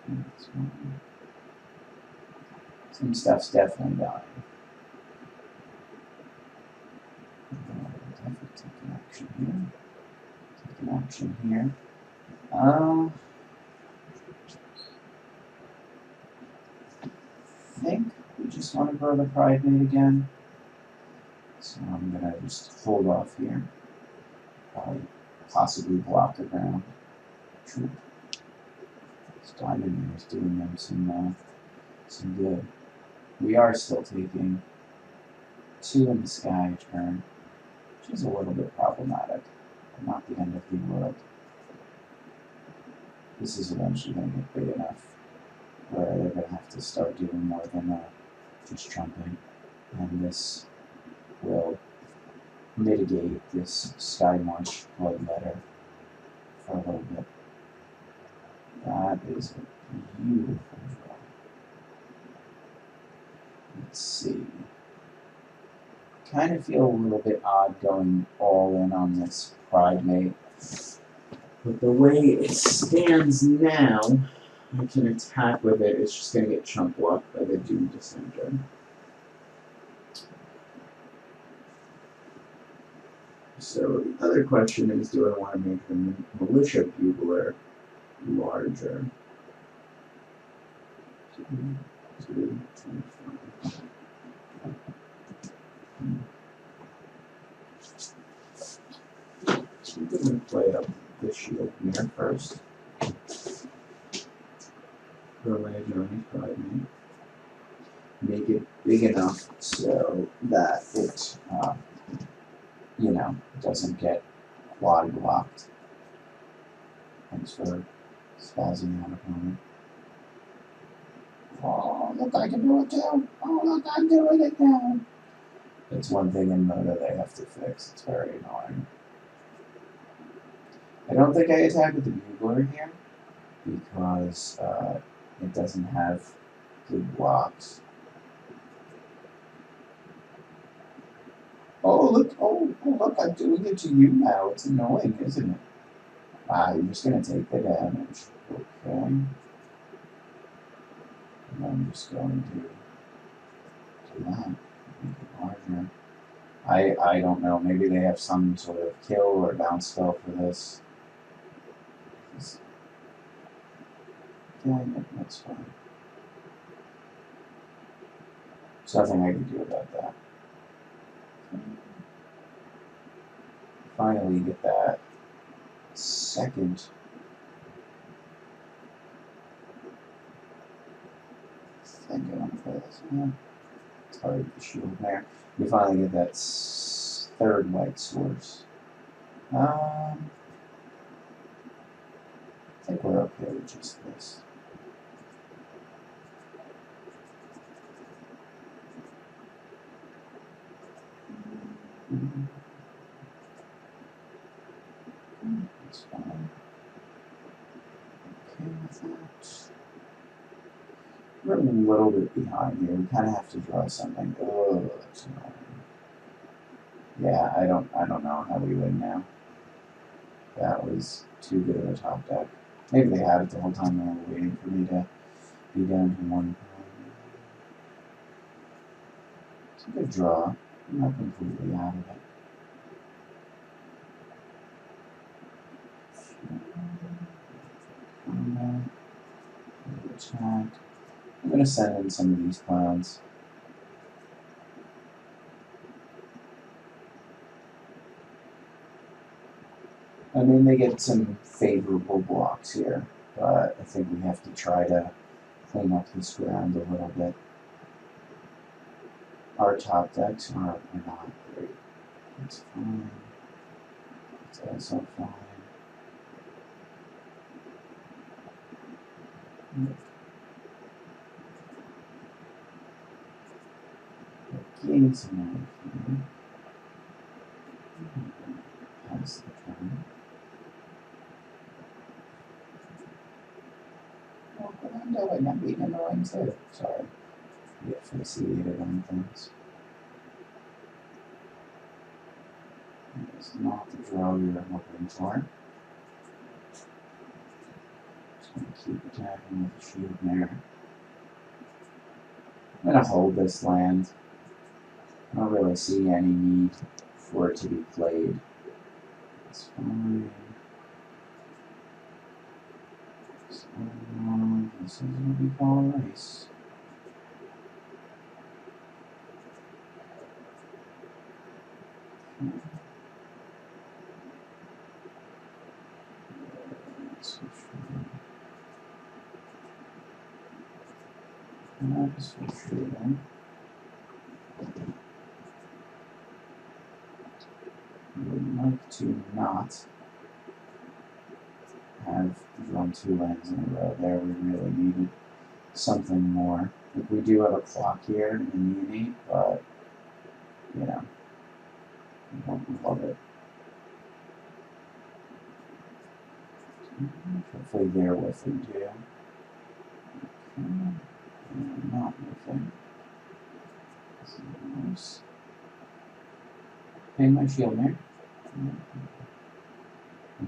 That's fine. Some stuff's definitely dying. Definitely take an action here. Take an action here. I think we just want to grow the Pride Mate again. So I'm going to just hold off here. Probably possibly block the ground. Troop. This diamond here is doing them some good. We are still taking 2 in the sky turn, which is a little bit problematic, but not the end of the world. This is eventually going to get big enough where they're going to have to start doing more than just trumping, and this will mitigate this Sky March bloodletter for a little bit. That is a beautiful draw. Let's see. Kind of feel a little bit odd going all in on this Pride Mate, but the way it stands now, I can attack with it. It's just going to get chump blocked by the Doom Dissenter. So the other question is, do I want to make the Militia Bugler larger? 2, 2, 25. I'm going to play up the shield here first. Throw away Johnny's Pride Mate. Make it big enough so that it, you know, doesn't get quad blocked. Thanks for spazzing out upon it. Oh, look, I can do it too. Oh, look, I'm doing it now. That's one thing in Moto they have to fix. It's very annoying. I don't think I attack with the Bugler here because it doesn't have good blocks. Oh, look, look, I'm doing it to you now. It's annoying, isn't it? Ah, you're just going to take the damage. Okay. And I'm just going to do that. Make it larger. I don't know. Maybe they have some sort of kill or bounce spell for this. Yeah, that's fine. There's nothing I can do about that. Finally get that second. I think I want to play this one. It's hard with the shield there. We finally get that third white source. I think we're okay with just this. That's fine. Okay with that. We're a little bit behind here. We kind of have to draw something. Oh, that's annoying. Yeah, I don't know how we win now. That was too good of a top deck. Maybe they had it the whole time they were waiting for me to be down to one. It's a good draw. I'm not completely out of it. Attack. I'm going to send in some of these clowns. I mean, they get some favorable blocks here, but I think we have to try to clean up this ground a little bit. Our top decks are not great. It's fine. It's also fine. Gain some life here. Pass the turn. Oh, what I'm doing, I'm being annoying too. Sorry. Get asphyxiated on things. It's not the draw we were hoping for. Just going to keep attacking with the shield there. I'm going to hold this land. I don't really see any need for it to be played. It's fine. So, this is what we call a race. I would like to not have drawn 2 lands in a row there. We really needed something more. Like, we do have a clock here in the innate, but, you know, I don't love it. Hopefully they're with it too. Not with it. Nice. Pay my shield there. I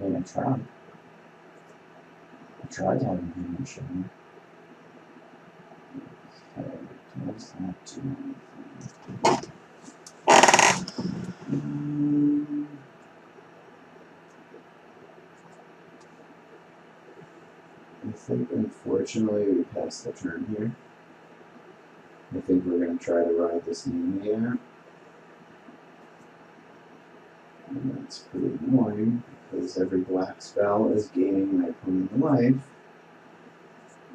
mean, I tried. I tried to have him pay my shield there. Okay, does that do anything? I think, unfortunately, we passed the turn here. I think we're going to try to ride this in the air. And that's pretty annoying, because every black spell is gaining my opponent life.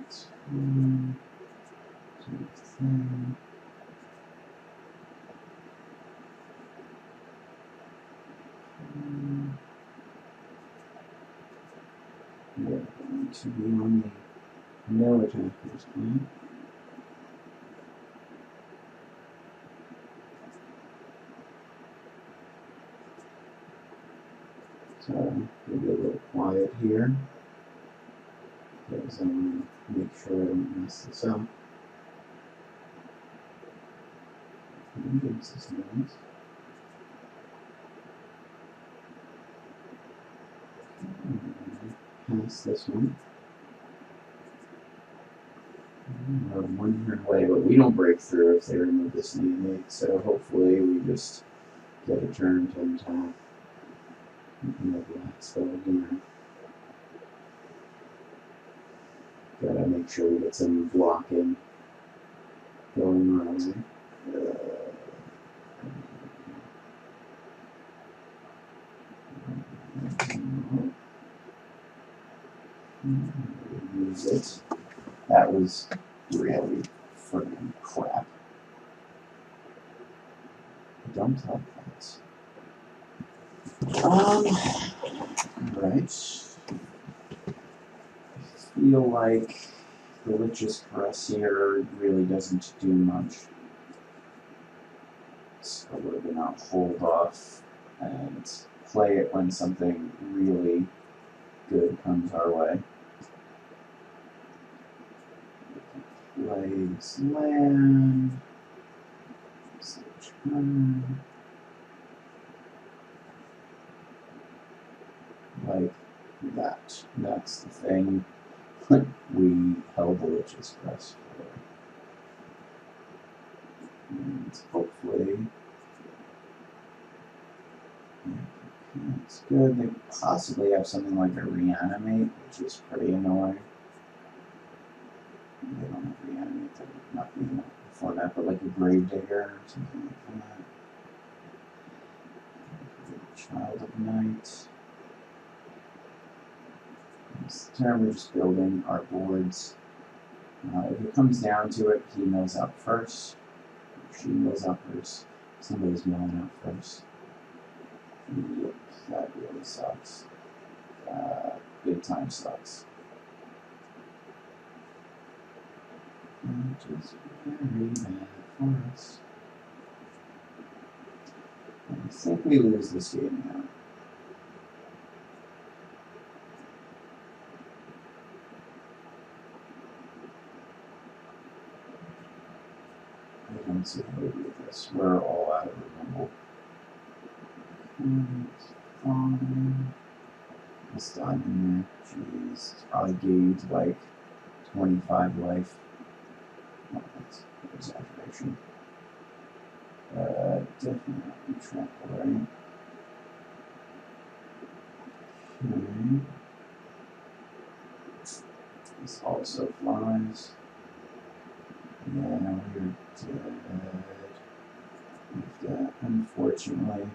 It's fine. We're going to be on the no attackers plan. So we'll be a little quiet here, because I want to make sure I don't mess this up. This is nice. Pass this one. We're 1 turn away, but we don't break through if they remove this innate, so hopefully we just get a turn to attack. No black spell here. Gotta make sure we get some blocking going our way. Use it. That was really friggin' crap. I don't like that. Right. I feel like the Lich's Caress here really doesn't do much. So we're gonna hold off and play it when something really good comes our way. Play this land. Like that. That's the thing we held the Witch's Crest for. And hopefully it's good. They possibly have something like a reanimate, which is pretty annoying. They don't have reanimate, that would not be enough before that, but like a gravedigger or something like that. Child of Night. This turn we're just building our boards. If it comes down to it, he mills out first. She mills out first. Somebody's milling out first. Yep, that really sucks. Big time sucks. Which is very bad for us. I think we lose this game now. I don't see how we do this. We're all out of removal. Fine. This diamond there. Jeez. It's probably gained like 25 life. No, that's an exaggeration. Definitely not be trampled, right? Okay. This also flies. Yeah, we're dead. With that, unfortunately,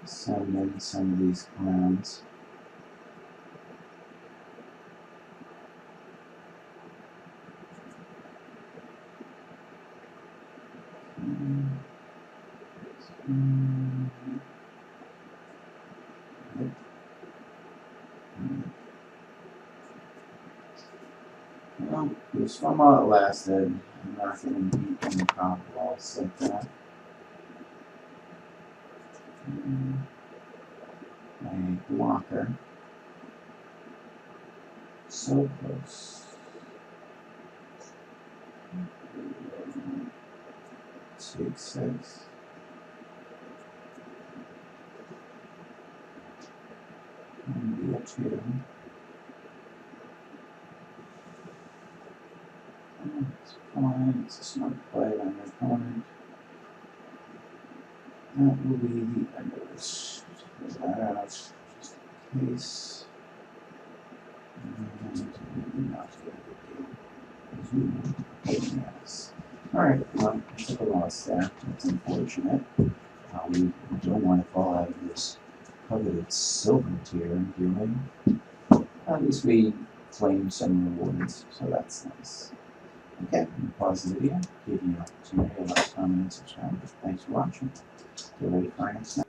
send in some of these clowns. Well, it was fun while it lasted. I'm not going to beat any top walls like that. My blocker. So close. Take 6. And be a 2. It's fine. It's a smart play on your opponent. That will be the end of this. Put that out just in case. And not a good game. Yes. Alright, well, I took a loss there. That's unfortunate. We don't want to fall out of this coveted silver tier, do we? At least we claim some rewards, so that's nice. Okay, I'm going to pause the video, give you an opportunity to like, comment, and subscribe. Thanks for watching. Get ready for our next snap.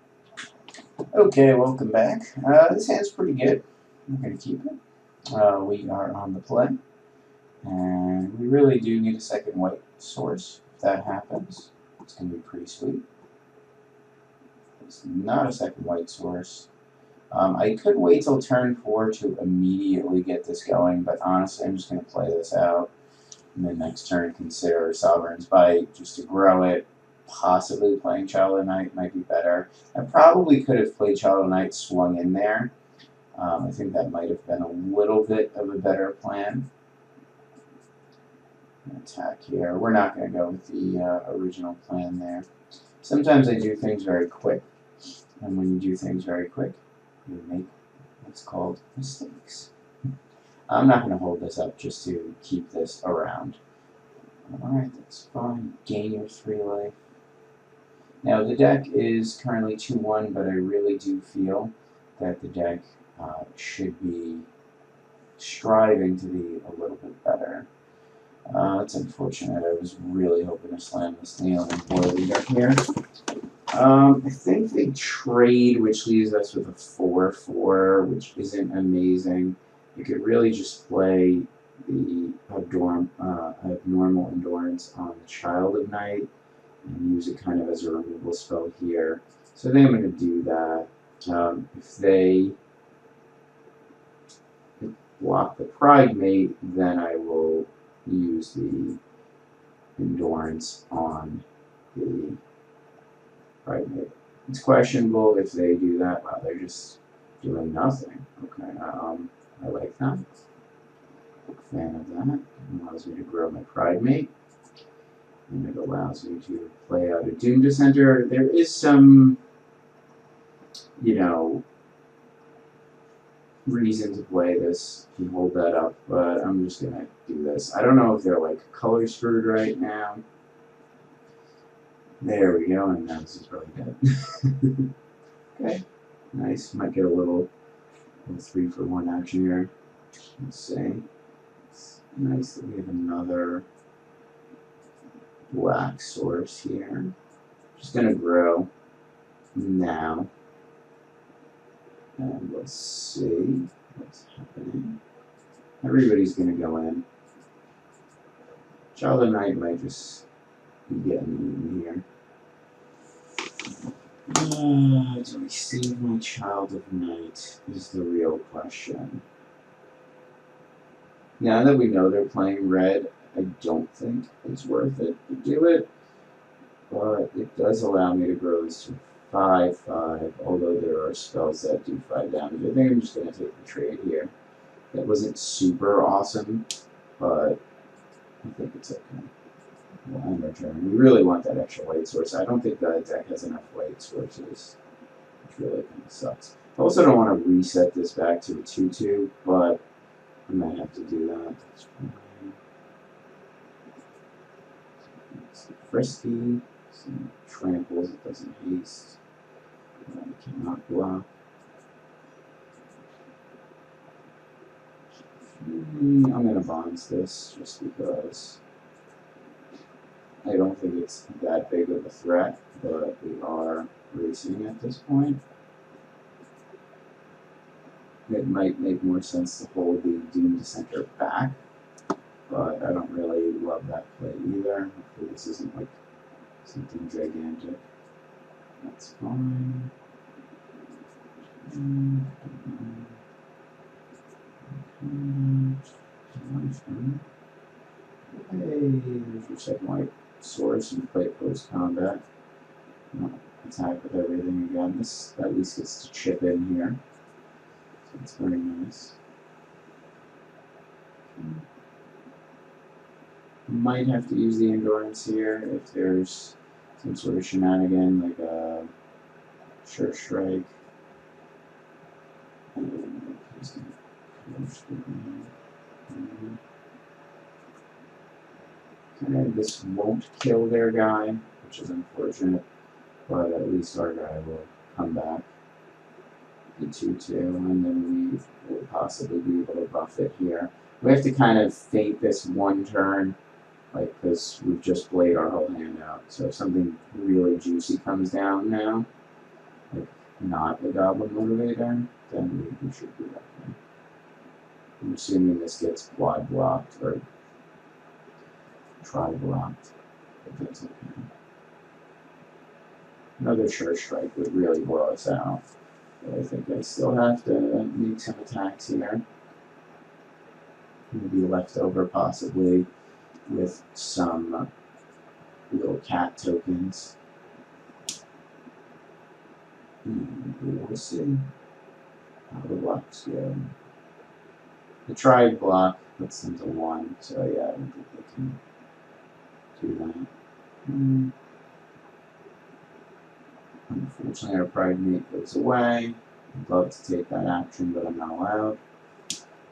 Okay, welcome back. This hand's pretty good. I'm going to keep it. We are on the play. And we really do need a second white source. If that happens, it's going to be pretty sweet. It's not a second white source. I could wait till turn 4 to immediately get this going, but honestly, I'm just going to play this out. And then next turn, consider Sovereign's Bite just to grow it. Possibly playing Child of Night might be better. I probably could have played Child of Night swung in there. I think that might have been a little bit of a better plan. Attack here. We're not going to go with the original plan there. Sometimes I do things very quick. And when you do things very quick, you make what's called mistakes. I'm not going to hold this up just to keep this around. Alright, that's fine. Gain your 3 life. Now, the deck is currently 2-1, but I really do feel that the deck should be striving to be a little bit better. It's unfortunate. I was really hoping to slam this Neil and Boy leader here. I think they trade, which leaves us with a 4-4, which isn't amazing. You could really just play the abnormal endurance on the Child of Night and use it kind of as a removal spell here. So I think I'm going to do that. If they block the Pride Mate, then I will use the endurance on the Pride Mate. It's questionable if they do that. Wow, they're just Doing nothing. Okay, I like that. Big fan of that. It allows me to grow my pride mate. And it allows me to play out a Doom Dissenter. There is some, you know, reason to play this and hold that up, but I'm just gonna do this. I don't know if they're like color screwed right now. There we go, and now this is probably dead. Okay, nice. Might get a little 3-for-1 action here. Let's see. It's nice that we have another black source here. Just gonna grow now. And let's see what's happening. Everybody's gonna go in. Child of Night might just be getting eaten here. Do we save my Child of Night is the real question. Now that we know they're playing red, I don't think it's worth it to do it. But it does allow me to grow this to 5/5, although there are spells that do 5 damage. I think I'm just going to take the trade here. That wasn't super awesome, but I think it's okay. We'll end our turn. We really want that extra white source. I don't think the deck has enough white sources, which really kind of sucks. I also don't want to reset this back to a 2/2, but I might have to do that. It's frisky. Some tramples, it doesn't haste. I cannot block. I'm going to bonds this just because I don't think it's that big of a threat, but we are racing at this point. It might make more sense to hold the Doom Dissenter back, but I don't really love that play either. Hopefully this isn't like something gigantic. That's fine. Hey, there's your second white source and play post combat. Attack with everything again. This at least gets to chip in here. So it's very nice. Might have to use the endurance here if there's some sort of shenanigan, like a Sure Strike. Okay, this won't kill their guy, which is unfortunate, but at least our guy will come back to 2/2, and then we will possibly be able to buff it here. We have to kind of fake this one turn, like, because we've just played our whole hand out. So if something really juicy comes down now, like not the Goblin Motivator, then we should be okay. I'm assuming this gets quad blocked or tri blocked, but that's okay. Another Sure Strike would really blow us out. But I think I still have to make some attacks here. Maybe left over possibly with some little cat tokens. We'll see how the blocks go. The tri block puts them to 1, so yeah, I don't think they can do that. Unfortunately, our pride mate goes away. I'd love to take that action, but I'm not allowed.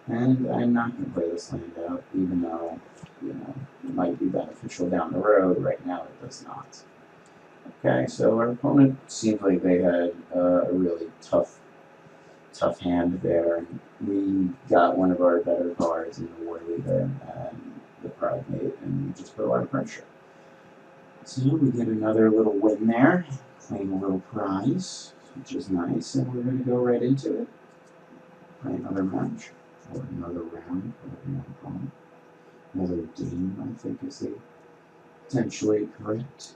And I'm not going to play this land out, even though, you know, it might be beneficial down the road. Right now, it does not. Okay, so our opponent seems like they had a really tough hand there. We got one of our better cards in the War Leader and the Pride Mate, and we just put a lot of pressure. So we get another little win there, claim a little prize, which is nice, and we're going to go right into it. Play another match, or another round, whatever you want to call it. Another game, I think, is the potentially correct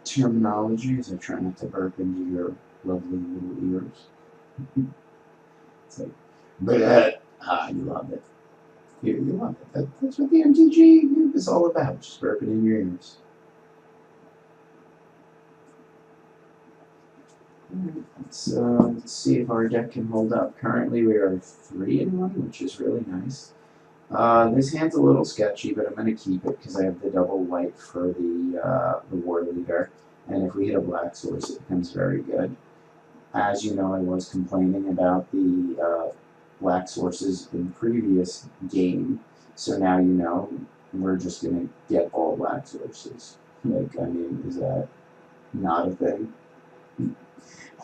terminology, as I try not to burp into your lovely little ears. It's like, but you love it. You love it. That's what the MTG is all about, just burping in your ears. Let's see if our deck can hold up. Currently, we are 3-1, which is really nice. This hand's a little sketchy, but I'm going to keep it because I have the double white for the war leader. And if we hit a black source, it becomes very good. As you know, I was complaining about the black sources in the previous game, so now you know we're just going to get all black sources. Like, I mean, is that not a thing?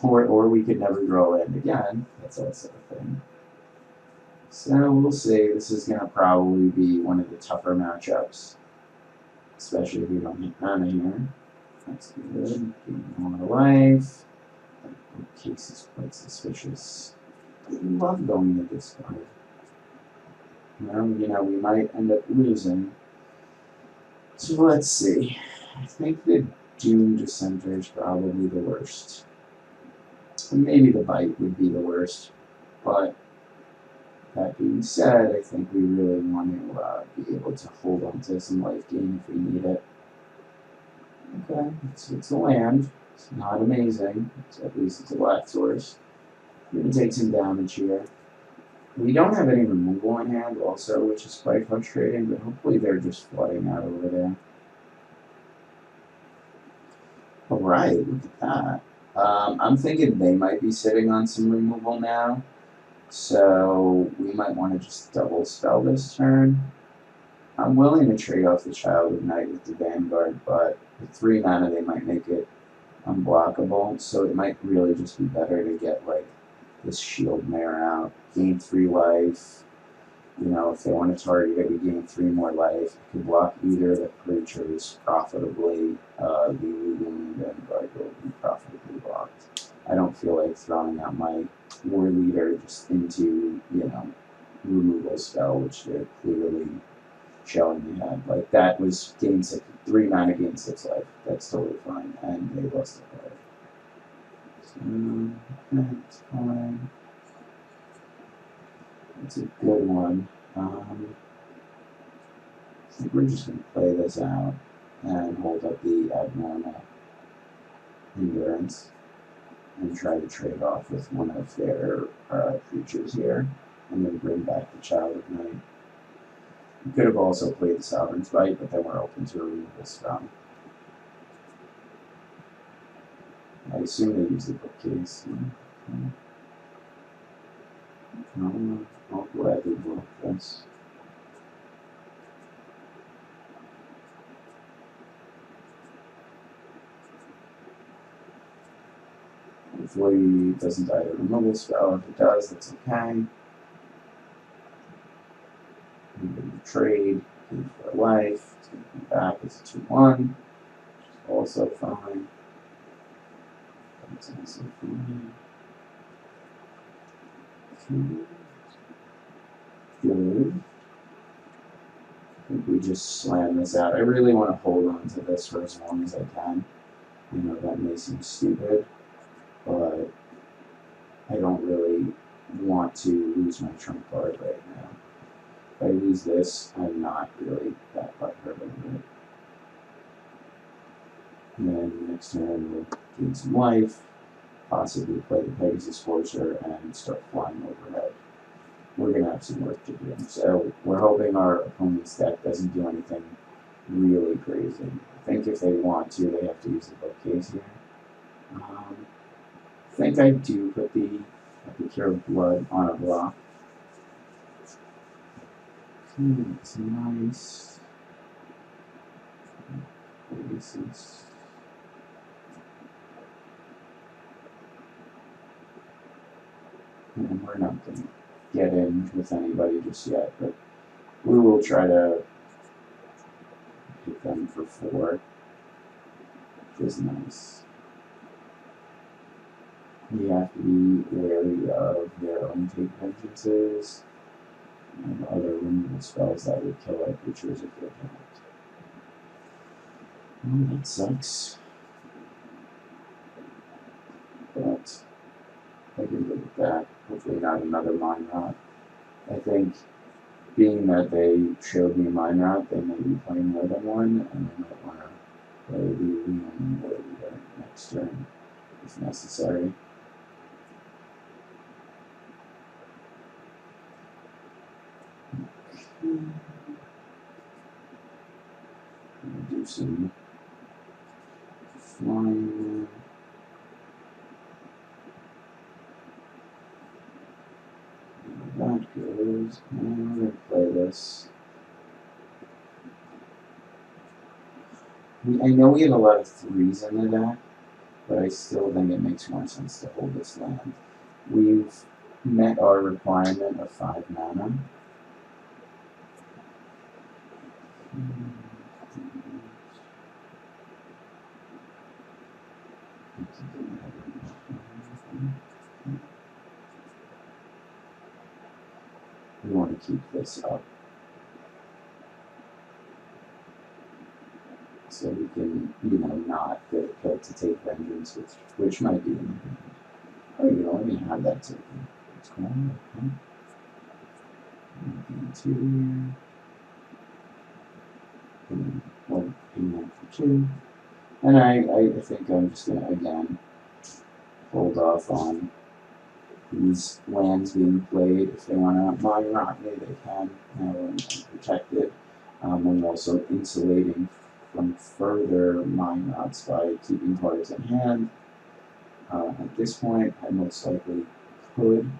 Or we could never draw land again. That's also a thing. So we'll see. This is going to probably be one of the tougher matchups, especially if we don't hit mana here. That's good. Getting more life. That case is quite suspicious. I love going to discard. Well, you know, we might end up losing. So let's see. I think the Doom Dissenter is probably the worst. And maybe the Bite would be the worst. But that being said, I think we really want to be able to hold on to some life gain if we need it. Okay, it's a land. It's not amazing. At least it's a black source. We're going to take some damage here. We don't have any removal in hand also, which is quite frustrating, but hopefully they're just flooding out over there. Alright, look at that. I'm thinking they might be sitting on some removal now, so we might want to just double spell this turn. I'm willing to trade off the Child of Night with the Vanguard, but with 3 mana they might make it unblockable, so it might really just be better to get like this Shield Mare out, gain 3 life. You know, if they want to target it, we gain 3 more life. We can block either of the creatures profitably. The Legion Vanguard will be profitably blocked. I don't feel like throwing out my War Leader just into, you know, removal spell, which they're clearly showing they had. Like, that was gain 6, 3 mana, gain 6 life. That's totally fine, and they lost the life. So, that's fine. It's a good one. I think we're just going to play this out and hold up the abnormal endurance and try to trade off with one of their creatures here and then bring back the Child of Night. We could have also played the Sovereign's Bite, but then we're open to a removal spell. I assume they use the bookcase. I'll gladly block this. Hopefully it doesn't die to a removal spell. If it does, that's okay. We're going to trade, gain 4 life. It's going to come back as a 2-1, which is also fine. That's also fine. Good. I think we just slam this out. I really want to hold on to this for as long as I can. I know that may seem stupid, but I don't really want to lose my trump card right now. If I lose this, I'm not really that butthurt over it. And then next turn we'll gain some life, possibly play the Pegasus Forcer and start flying overhead. We're going to have some work to do. So we're hoping our opponent's deck doesn't do anything really crazy. I think if they want to, they have to use the bookcase here. I think I do put the Cure of Blood on a block. It's nice. Places. And we're not going to get in with anybody just yet, but we will try to hit them for 4, which is nice. We have to be wary of their own take vengeances and other removal spells that would kill our creatures if they're attacked. Well, that sucks. But I can live with that. Hopefully not another Mind Rot. I think, being that they showed me Mind Rot, they may be playing more than one, and I might want to play the Leon Warrior next turn. if necessary. Do some flying. That goes. I'm going to play this. I know we have a lot of 3s in the deck, but I still think it makes more sense to hold this land. We've met our requirement of 5 mana. We want to keep this up so we can, not get killed to take vengeance, which might be in the hand. Oh, you know, let me have that taken. What's going on? Interior. Well, payment for 2. And I think I'm just going to, again, hold off on these lands being played. If they want to mine rot me, they can. Now I'm protected. I'm also insulating from further mine rots by keeping cards in hand. At this point, I most likely could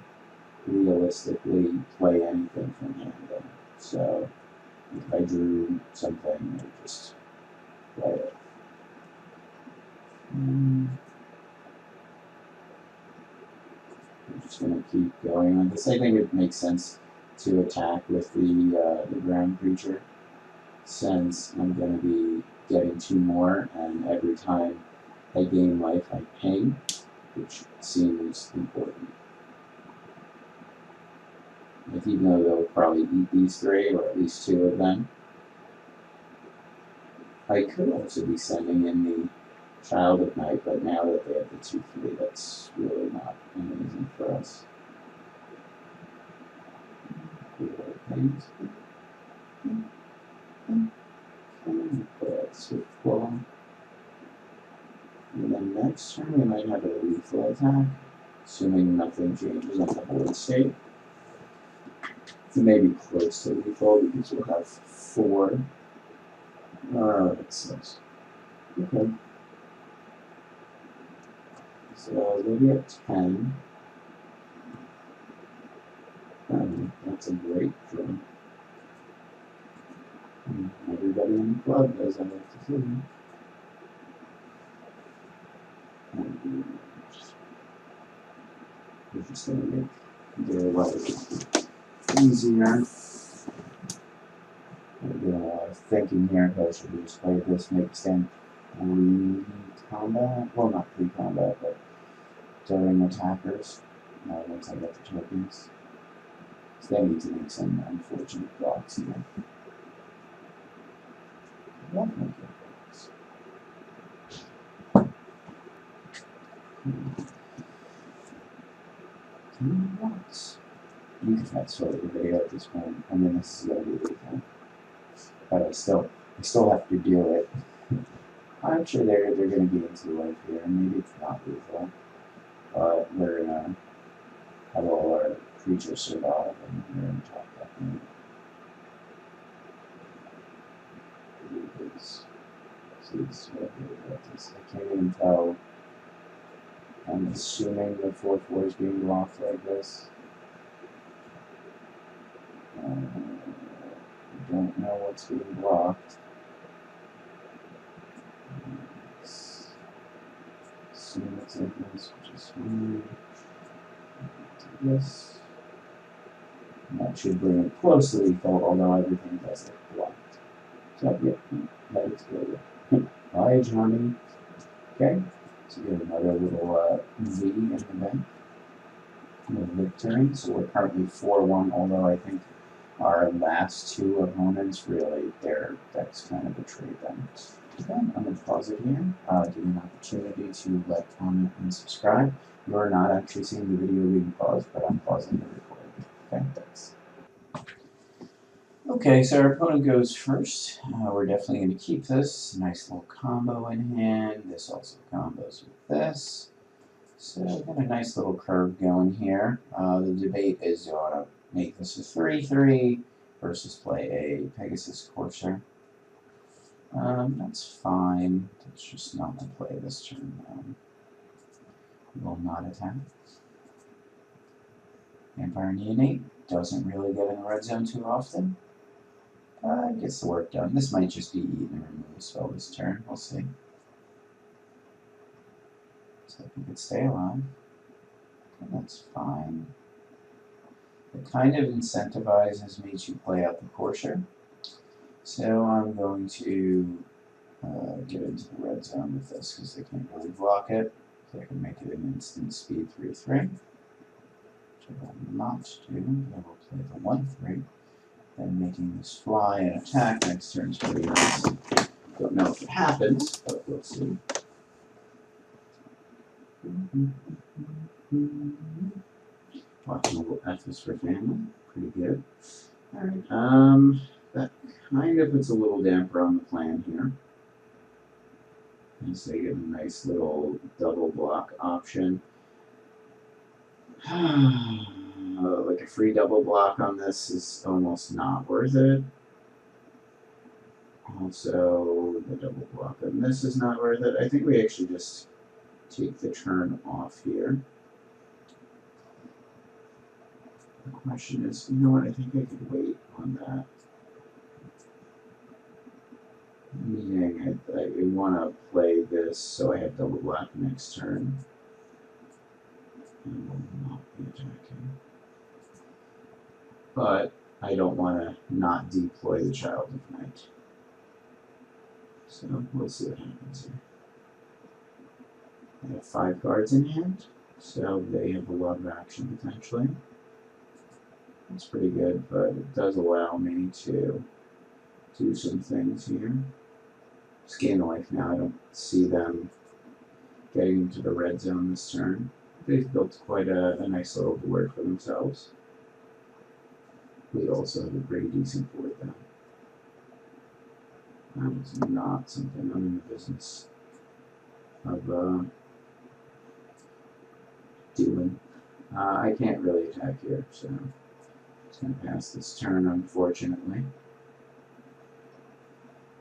realistically play anything from hand. So if I drew something, I would just play it. I'm just going to keep going on this. I think it makes sense to attack with the ground creature, since I'm going to be getting 2 more, and every time I gain life, I ping, which seems important. Even though they'll probably eat these 3, or at least 2 of them. I could also be sending in the Child of Night, but now that they have the 2/3, that's really not amazing for us. Things. Swift Claw. And then next turn we might have a lethal attack, assuming nothing changes on the board state. It may be close to lethal because we'll have 4. That sucks. Okay. So maybe at 10. That's a great draw. Everybody in the club does, I like to see. We're just going to make their life easier. I'm doing a lot of thinking here, but I should just play this, make stand pre-combat. Well, not pre-combat, but during attackers. Once I get the tokens. So they need to make some unfortunate blocks here. Won't make it blocks. Blocks. You can fast forward the video at this point. I mean, this is going to be lethal. But I still have to do it. I'm sure they're going to be into life here. Maybe it's not lethal. But we're going to have all our creatures survive, and we're going to talk about them. I can't even tell. I'm assuming the 4/4 is being blocked like this. I don't know what's being blocked. Assume it's in this, which is fine. Yes. And that should bring it close to lethal, although everything does get blocked. So, yeah, that is good. Bye, Johnny. Okay, so we have another little V in the bank. Victory. So we're currently 4-1, although I think our last 2 opponents, really, their decks kind of betrayed them. Okay, I'm going to pause it here. Give you an opportunity to like, comment, and subscribe. You're not actually seeing the video being paused, but I'm pausing the recording. Okay, thanks. Okay, so our opponent goes first. We're definitely going to keep this. Nice little combo in hand. This also combos with this. So I've got a nice little curve going here. The debate is, do I want to make this a 3-3 versus play a Pegasus Courser? That's fine. Let's just not to play this turn now. Will not attack. Vampire Neonate doesn't really get in the red zone too often. Gets the work done. This might just be eat and remove a spell this turn. We'll see. So if we could stay alive. That's fine. It kind of incentivizes me to play out the Courser. So I'm going to get into the red zone with this because they can't really block it. So I can make it an instant speed 3-3. Which I will not do. I will play the 1-3. Then making this fly and attack next turn is pretty nice. Don't know if it happens, but we'll see. Watching F is for family. Pretty good. Alright, that kind of puts a little damper on the plan here. And so you get a nice little double block option. Like a free double block on this is almost not worth it. Also, the double block on this is not worth it. I think we actually just take the turn off here. The question is, you know what, I think I could wait on that. Meaning, I want to play this so I have double black next turn. And will not be attacking. But I don't want to not deploy the Child of Night. So we'll see what happens here. I have 5 cards in hand, so they have a lot of action potentially. That's pretty good, but it does allow me to do some things here. Just gain life now. I don't see them getting into the red zone this turn. They've built quite a nice little board for themselves. We also have a pretty decent board though. That is not something I'm in the business of doing. I can't really attack here, so I'm just going to pass this turn, unfortunately.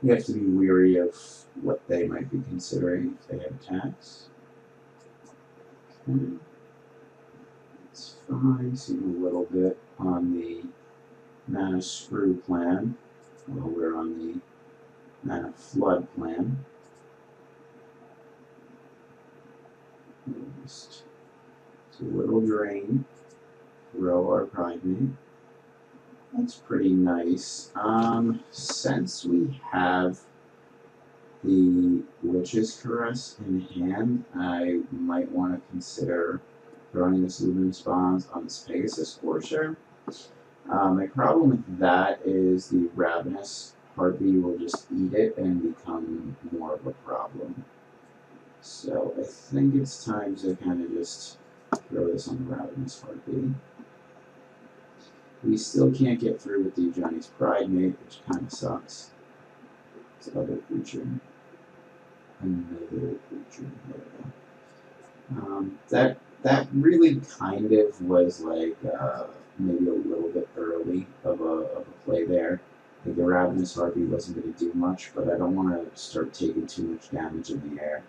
You have to be weary of what they might be considering if they have attacks. Okay. It's fine. Seem a little bit on the mana screw plan, while we're on the mana flood plan. Just a little drain. Throw our Primate. That's pretty nice. Since we have the Witch's Caress in hand, I might want to consider throwing this Luminous Bonds on this Pegasus Courser. My problem with that is the Ravenous Harpy will just eat it and become more of a problem. So I think it's time to kind of just throw this on the Ravenous Harpy. We still can't get through with the Johnny's Primate, which kind of sucks. This other creature. Another creature. That really kind of was like maybe a little bit early of a play there. Like the Ravenous Harpy wasn't going to do much, but I don't want to start taking too much damage in the air.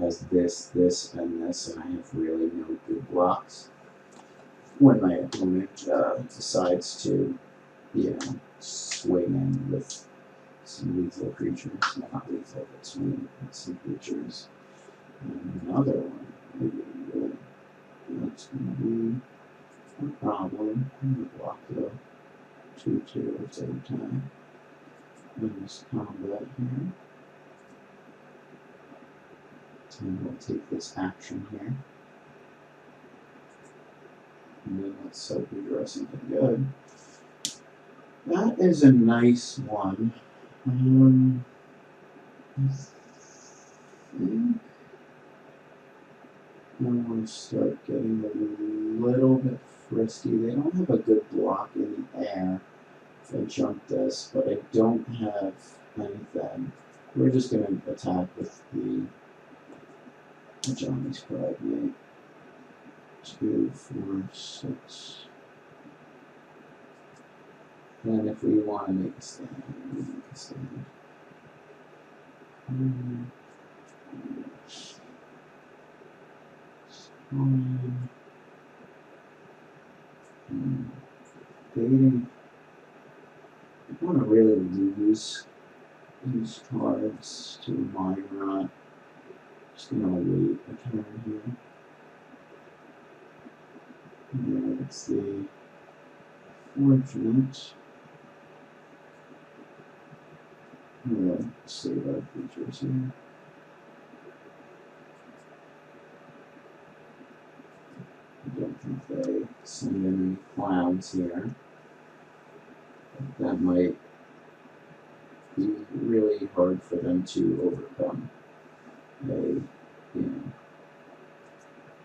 As this, and this, and I have really no good blocks. When my opponent decides to, you know, swing in with some lethal creatures. Well, not lethal, but swing with some creatures. And another one. Maybe that's going to be a problem. I'm going to block the 2/2 at the same time. In this combat here. And we'll take this action here. And then let's hope we draw something good. That is a nice one. I think I want to start getting a little bit frisky. They don't have a good block in the air if I jump this, but I don't have anything. We're just going to attack with the Johnny's Primate. 2, 4, 6. And if we want to make a stand, we make a stand. Dating. I want to really lose these cards to a minor. Just gonna wait a turn here. Yeah, let's see. Fortunate. We'll save our features here. I don't think they send in any clowns here. That might be really hard for them to overcome a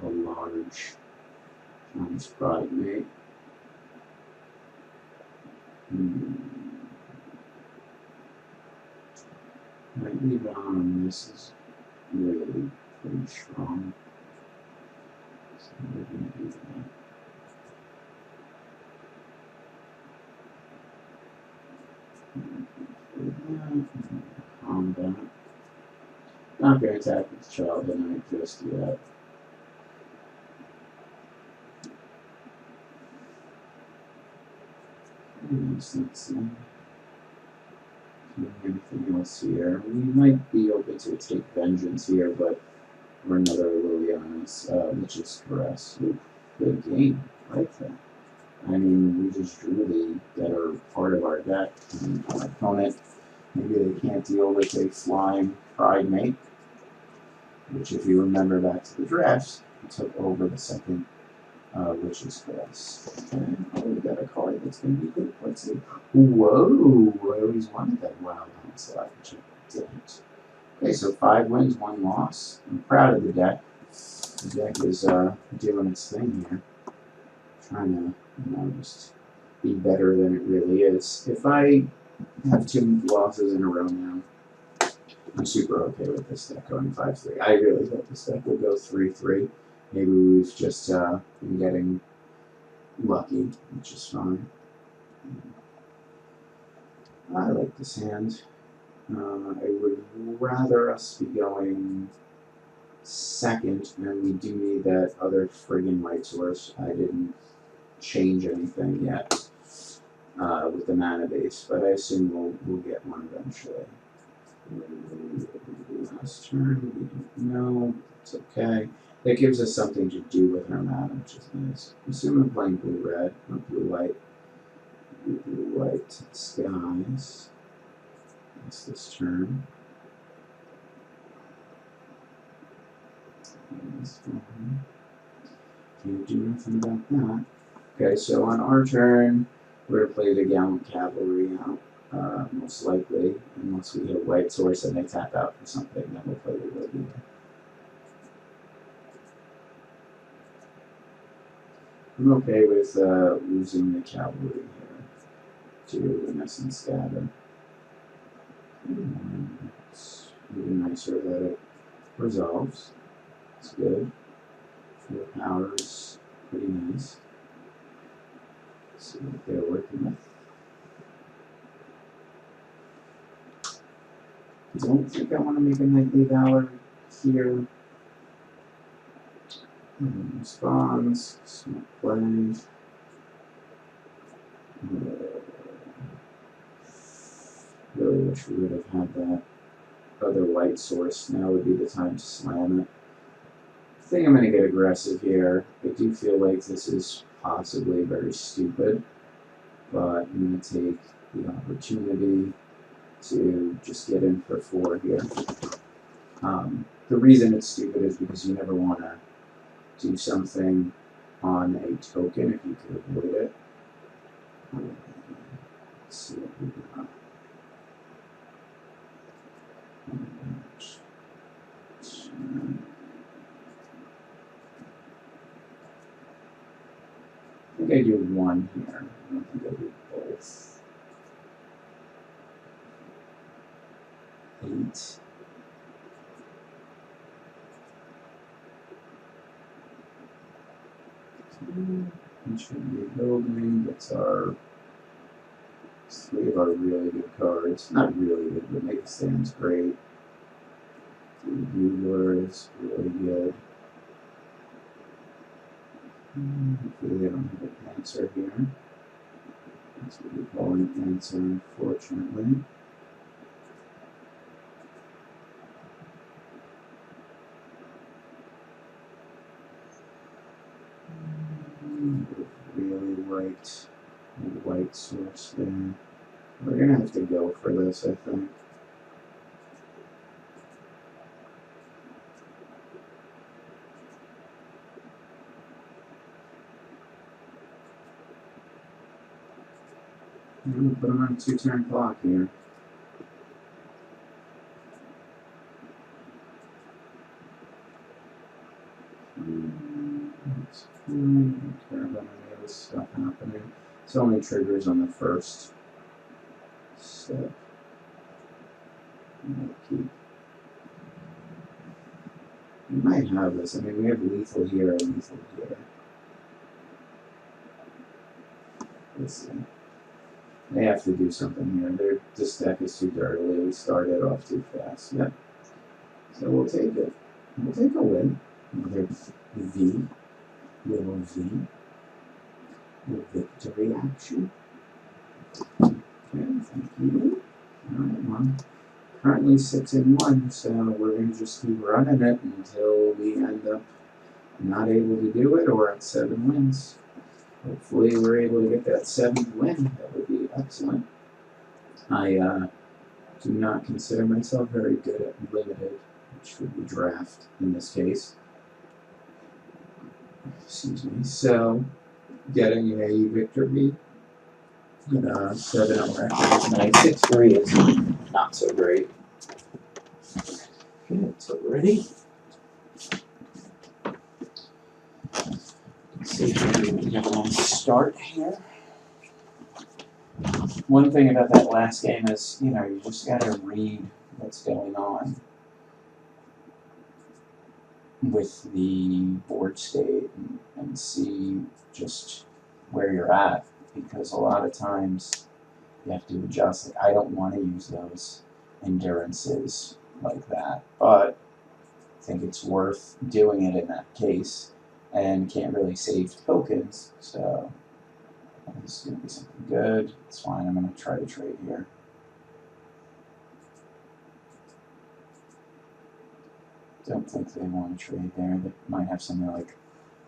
large Chinese primate. Might leave it on. This is really pretty strong. So we're going to do that. Combat. Not going to attack with Child of Night just yet. Let's see. Anything else here? We might be open to take Vengeance here, but or another Liliana's Witch's Caress. Ooh, good game. I like that. I mean, we just drew that are part of our deck. And our opponent, maybe they can't deal with a flying Pride Mate, which, if you remember back to the drafts, he took over the second Witch's Caress. And we got a card that's going to be good. Let's see. Whoa! I always wanted that Wild Onslaught, which I didn't. Okay, so 5 wins, 1 loss. I'm proud of the deck. The deck is doing its thing here. Trying to, just be better than it really is. If I have 2 losses in a row now, I'm super okay with this deck going 5-3. I really hope this deck will go 3-3. Maybe we've just been getting lucky, which is fine. I like this hand. I would rather us be going second, and we do need that other friggin' white source. I didn't change anything yet with the mana base, but I assume we'll get one eventually. Last turn, we don't know. It's okay. That gives us something to do with our mana, which is nice. I assume I'm playing blue-red, not blue-white. Blue-white skies. That's this turn. Can't do nothing about that. Okay, so on our turn, we're going to play the Gallant Cavalry out, most likely, unless we hit white source and they tap out for something, then we'll play the Will Beater. I'm okay with losing the Cavalry here to Innocent Scatter. It's really nicer that it resolves. It's good. 4 power is pretty nice. Let's see what they're working with. I don't think I want to make a Knightly Valor here. Response, smart play. Really wish we would have had that other white source. Now would be the time to slam it. I think I'm going to get aggressive here. I do feel like this is possibly very stupid, but I'm going to take the opportunity to just get in for 4 here. The reason it's stupid is because you never want to do something on a token if you could avoid it. Let's see what we got. I think I do 1 here. I don't think I do both. 8. We should be building. That's our 3 of our really good cards. Not really good, but Make a Stand's great. Bugler is really good. Hopefully they don't have an answer here. That's what we call an answer, unfortunately. Really white source there. We're gonna have to go for this, I think. I'm gonna put them on a 2-turn clock here. That's fine. Don't care about any of this stuff happening. It's only triggers on the first step. Keep. We might have this. I mean, we have lethal here and lethal here. Let's see. They have to do something here. This deck is too dirty. We started off too fast. Yep. So we'll take it. We'll take a win. Another V. Little V. Little victory action. Okay, thank you. Alright, well, currently 6-1, so we're going to just keep running it until we end up not able to do it or at 7 wins. Hopefully we're able to get that 7th win. That would be excellent. I do not consider myself very good at limited, which would be draft in this case. Excuse me. So, getting a victory in a 7-0 record is nice. 6-3 is not so great. Okay, so ready? Let's see if we can get a nice start here. One thing about that last game is, you just gotta read what's going on with the board state and see just where you're at, because a lot of times you have to adjust. Like, I don't want to use those endurances like that, but I think it's worth doing it in that case, and can't really save tokens, so this is going to be something good. It's fine, I'm going to try to trade here. Don't think they want to trade there. They might have something like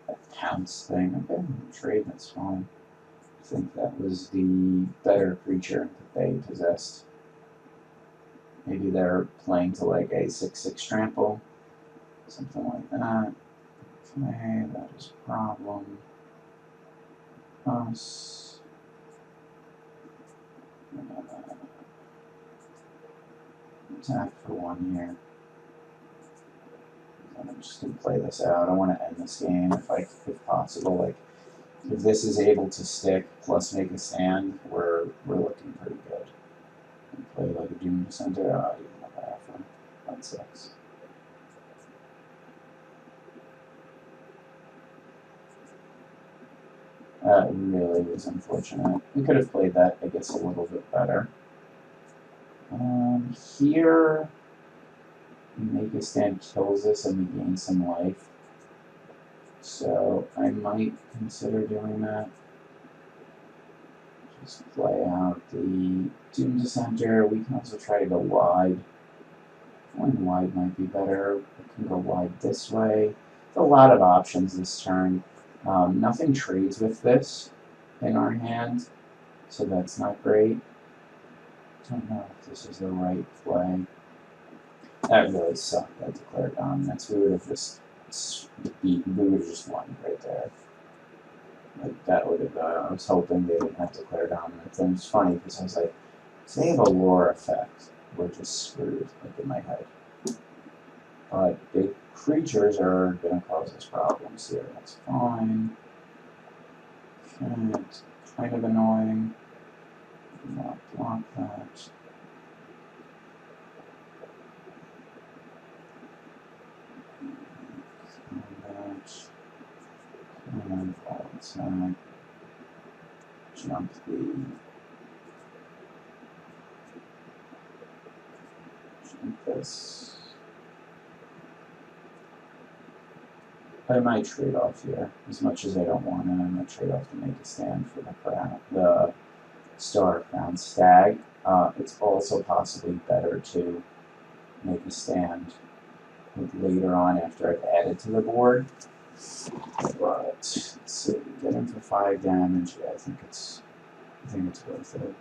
a pounce thing. Okay, trade, that's fine. I think that was the better creature that they possessed. Maybe they're playing to like a 6/6 trample, something like that. Okay, that is a problem. Us. Attack for 1 here. I'm just gonna play this out. I want to end this game if possible. Like, if this is able to stick plus make a stand, we're looking pretty good. Play like a Doom Center. Even if I have one. That sucks. That really was unfortunate. We could have played that, I guess, a little bit better. Here, make a stand kills us and we gain some life. So I might consider doing that. Just play out the Doom Dissenter. We can also try to go wide. Going wide might be better. We can go wide this way. There's a lot of options this turn. Nothing trades with this in our hand, so that's not great. Don't know if this is the right play. That really sucked, that declared dominance. We would have just beaten, we would have just won right there. Like, that would have, I was hoping they didn't have declared dominance. And it's funny because I was like, if they have a lore effect, we're just screwed, like in my head. But big creatures are going to cause us problems here. That's fine. Okay, it's kind of annoying. Not block that. And all So jump this. I might trade off here, as much as I don't want to. I might trade off to make a stand for the Star Crown Stag. It's also possibly better to make a stand later on after I've added to the board. But let's see, get him for 5 damage. Yeah, I think it's worth it.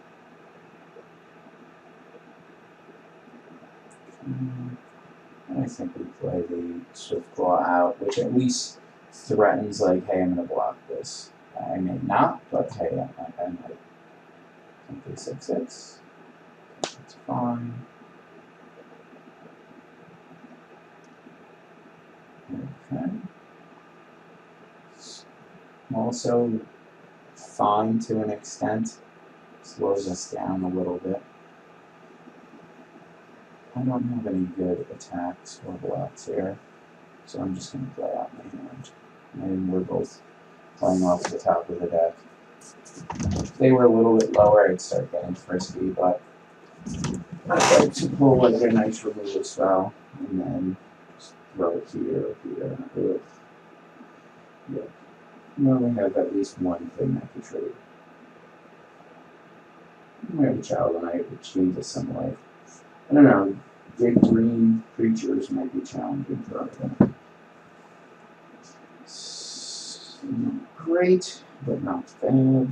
I think we play the Swift Claw out, which at least threatens, like, hey, I'm going to block this. I may not, but hey, I might. Simply 6/6. That's fine. Okay. Also fine to an extent. Slows us down a little bit. I don't have any good attacks or blocks here, so I'm just going to play out my hand. And we're both playing off the top of the deck. If they were a little bit lower, I'd start getting frisky, but I'd like to pull like a nice removal spell and then just throw it here. Ugh. Yeah. We only have at least one thing I could trade. We have a Child Knight, which gives us some life. I don't know, big green creatures might be challenging for our deck. Not great, but not bad.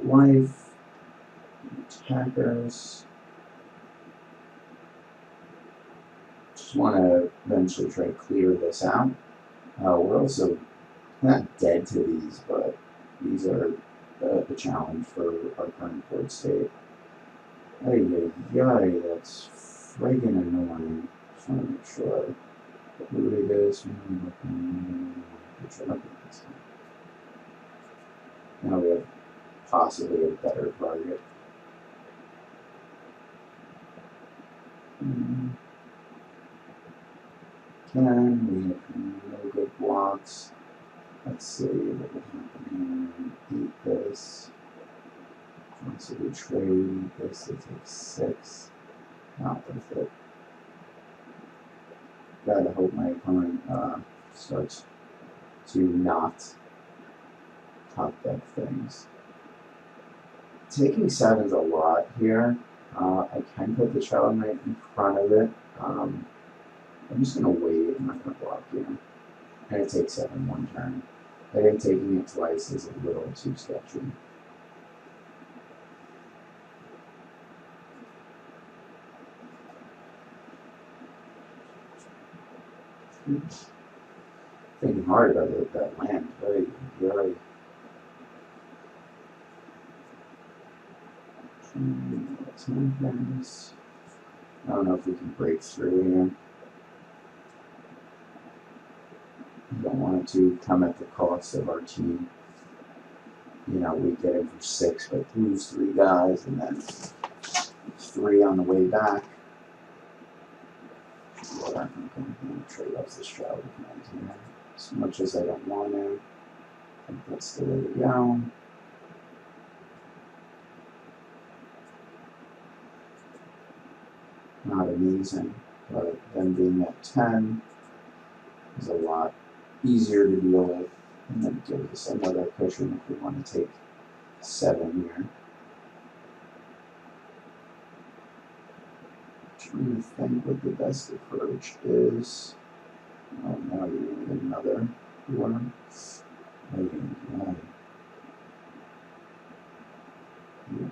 Life, attackers. Just want to eventually try to clear this out. We're also not dead to these, but these are the challenge for our current board state. Ay, that's friggin' annoying. Just want to make sure who it is. Now we have possibly a better target. We have no good blocks. Let's see what would happen here. Eat this. Possibly trade this to take 6. Not worth it. Gotta hope my opponent starts to not top deck things. Taking 7's a lot here. I can put the Child Knight in front of it. I'm just gonna wait. I'm not gonna block here. I'm gonna take 7 one turn. I think taking it twice is a little too sketchy. Thinking hard about that land. Very. I don't know if we can break through here. I don't want it to come at the cost of our team. You know, we get him for 6, but lose 3 guys, and then 3 on the way back. Well, I'm going to trade off this Child here. As much as I don't want to. I think that's the way to go. Not amazing, but them being at 10 is a lot easier to deal with, and then gives us another cushion if we want to take 7 here. Trying to think what the best approach is. Oh, now you need another one. Yeah.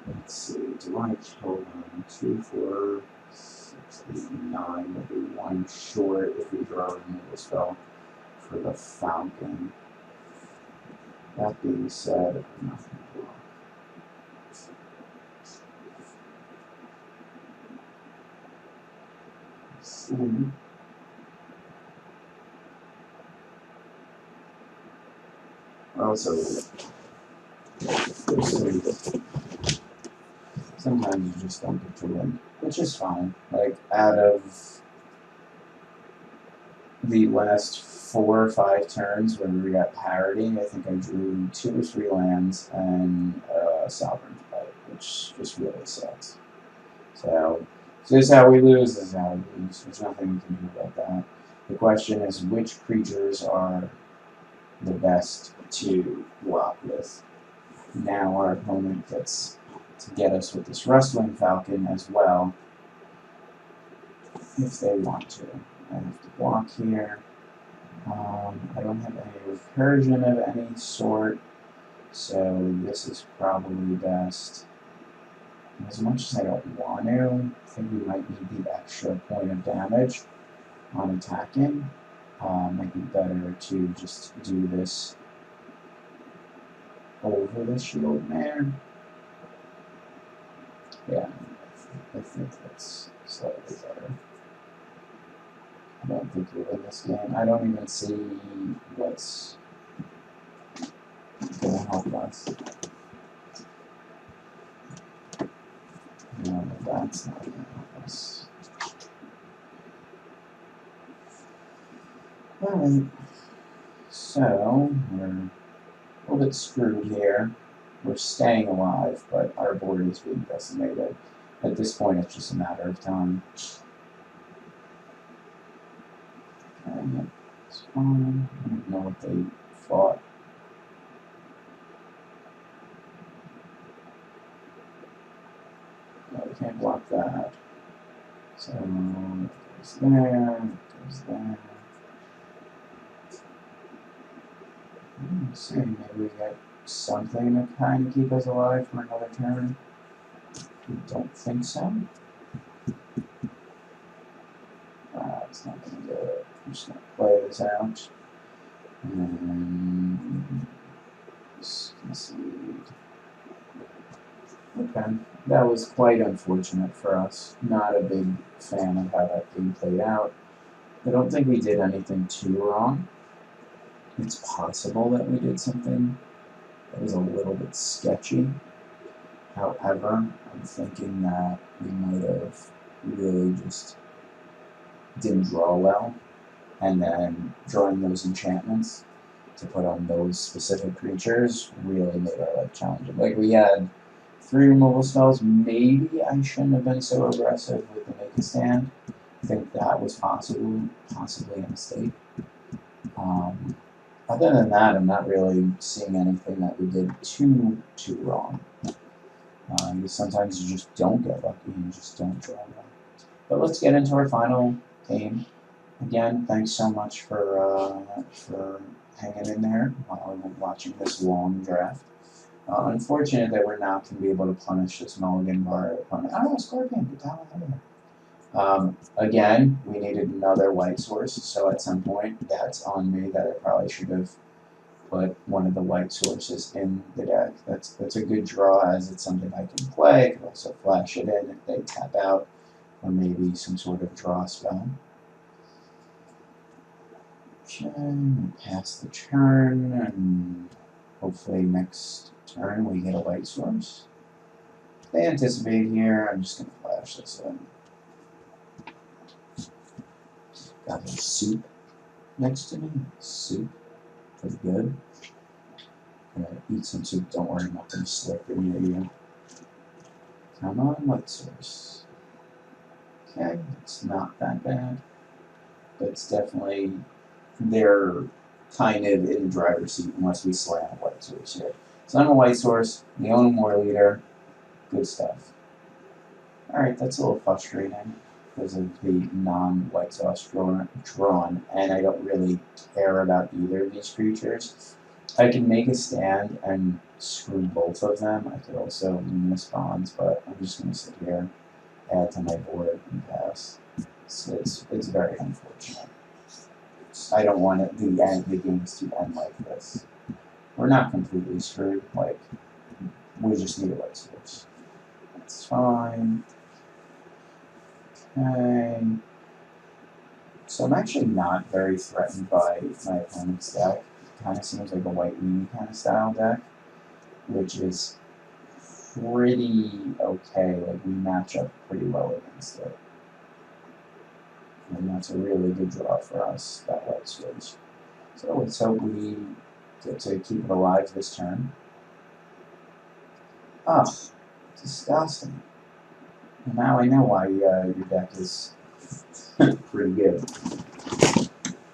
Let's see, do I kill them? 2, 4, 6, 8, 9. We'll be 1 short if we draw a removal spell for the Falcon. That being said, I'm not going to block. Also, some sometimes you just don't get to win, which is fine. Like, out of the last 4 or 5 turns where we got parity, I think I drew 2 or 3 lands and Sovereign Fight, which just really sucks. So this is how we lose, this is how we lose. There's nothing we can do about that. The question is, which creatures are the best to block with? Now our opponent gets to get us with this Rustling Falcon as well, if they want to. I have to block here. I don't have any recursion of any sort, so this is probably best. As much as I don't want to, I think we might need the extra point of damage on attacking. Might be better to just do this over the Shield Man. Yeah, I think that's slightly better. I don't think we win this game. I don't even see what's going to help us. No, that's not going to help us. Alright, so we're a little bit screwed here. We're staying alive, but our board is being decimated. At this point, it's just a matter of time. Okay, it's fine. I don't know what they fought. No, we can't block that. So, it goes there, it goes there. Let's see, maybe we get something to kind of keep us alive for another turn. I don't think so. It's not going to do it. I'm just going to play this out. And concede. Okay, that was quite unfortunate for us. Not a big fan of how that game played out. I don't think we did anything too wrong. It's possible that we did something that was a little bit sketchy. However, I'm thinking that we might have really just didn't draw well, and then drawing those enchantments to put on those specific creatures really made our life challenging. Like, we had 3 removal spells. Maybe I shouldn't have been so aggressive with the Make a Stand. I think that was possibly a mistake. Other than that, I'm not really seeing anything that we did too wrong. Sometimes you just don't get lucky and you just don't draw well. But let's get into our final game. Again, thanks so much for hanging in there while I'm watching this long draft. Unfortunate that we're not going to be able to punish this mulligan bar opponent. Oh, Scorpion, get down out of here. Again, we needed another white source, so at some point, that's on me that I probably should have put one of the white sources in the deck. That's a good draw, as it's something I can play. I can also flash it in if they tap out, or maybe some sort of draw spell. Okay, pass the turn, and hopefully next turn we get a white source. If they anticipate here, I'm just going to flash this in. Got a soup next to me. Soup. Pretty good. I'm going to eat some soup. Don't worry, I'm not going to slip it near you. Come on, white source. Okay, it's not that bad. But it's definitely, they're kind of in the driver's seat unless we slam a white source here. So I'm a white source. We own a war leader. Good stuff. Alright, that's a little frustrating because of the non-white sauce drawn, and I don't really care about either of these creatures. I can make a stand and screw both of them. I could also luminous bonds, but I'm just going to sit here, add to my board, and pass. So it's very unfortunate. I don't want the games to end like this. We're not completely screwed. Like, we just need a white source. That's fine. Okay. So I'm actually not very threatened by my opponent's deck. It kind of seems like a white weenie kind of style deck, which is pretty okay. Like, we match up pretty well against it. And that's a really good draw for us, that white switch. So let's hope we get to keep it alive this turn. Oh, disgusting. And now I know why your deck is pretty good.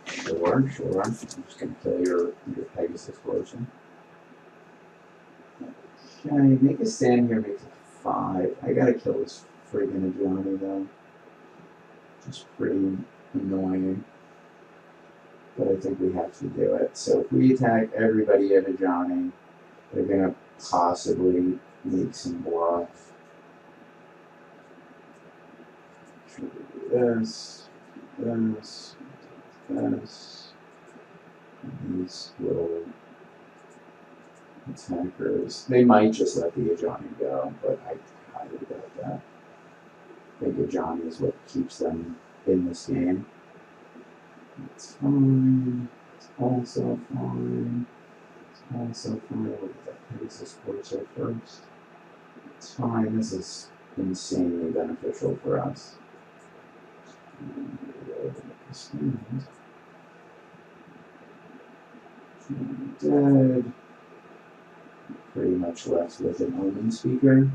Sure. I'm just going to kill your Pegasus Fortune. Okay, make a stand here, make it 5. I gotta kill this friggin' Ajani though. Just pretty annoying. But I think we have to do it. So if we attack everybody at Ajani, they're gonna possibly make some bluff. Should we do this, this, this, and these little attackers. They might just let the Ajani go, but I highly doubt that. I think Ajani is what keeps them in this game. It's fine. It's also fine. It's also fine. We'll get that Pegasus Corsair first. It's fine. This is insanely beneficial for us. Dead. Pretty much left with an Omen Speaker,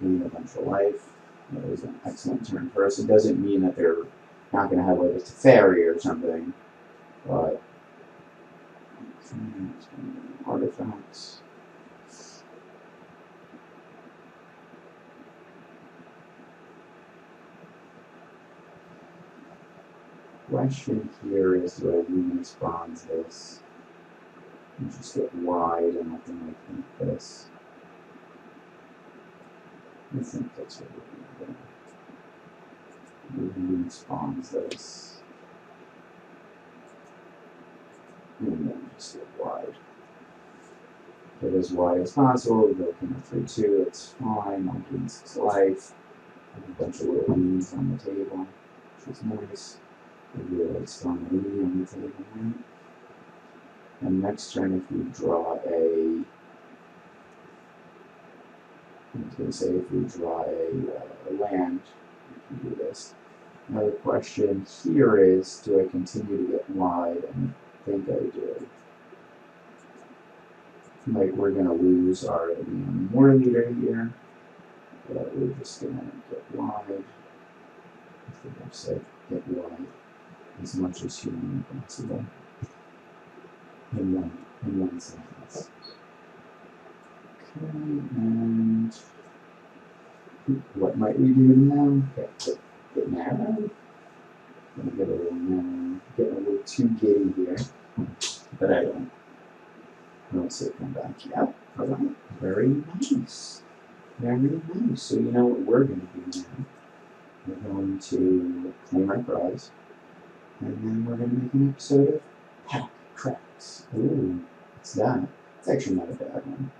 gain a bunch of life. That was an excellent turn for us. It doesn't mean that they're not going to have like a Teferi or something, but artifacts. Question here is, do I Luminous Bronze this? And just get wide and let them like this. I think that's what we're going to do. Luminous Bronze this. And then just get wide. Get as wide as possible. We go kind of 3-2, that's fine. I'll gain 6 life. Have a bunch of little leaves on the table, which is nice. Maybe a really strong lead on the table, right? And next turn, if we draw a, I was going to say, if we draw a land, we can do this. Another question here is, do I continue to get wide? And I think I do. Like, we're going to lose our War Leader here, but we're just going to get wide. I think I've said get wide as much as humanly possible. In one sentence. Okay, and what might we do now? Get narrow. Gonna get a little narrow. Getting a little too giddy here, but I don't see it come back. Yep. All right. Very nice. Very nice. So you know what we're gonna do now? We're going to claim our prize, and then we're gonna make an episode of Pack Cracks. Ooh, what's that? It's actually not a bad one.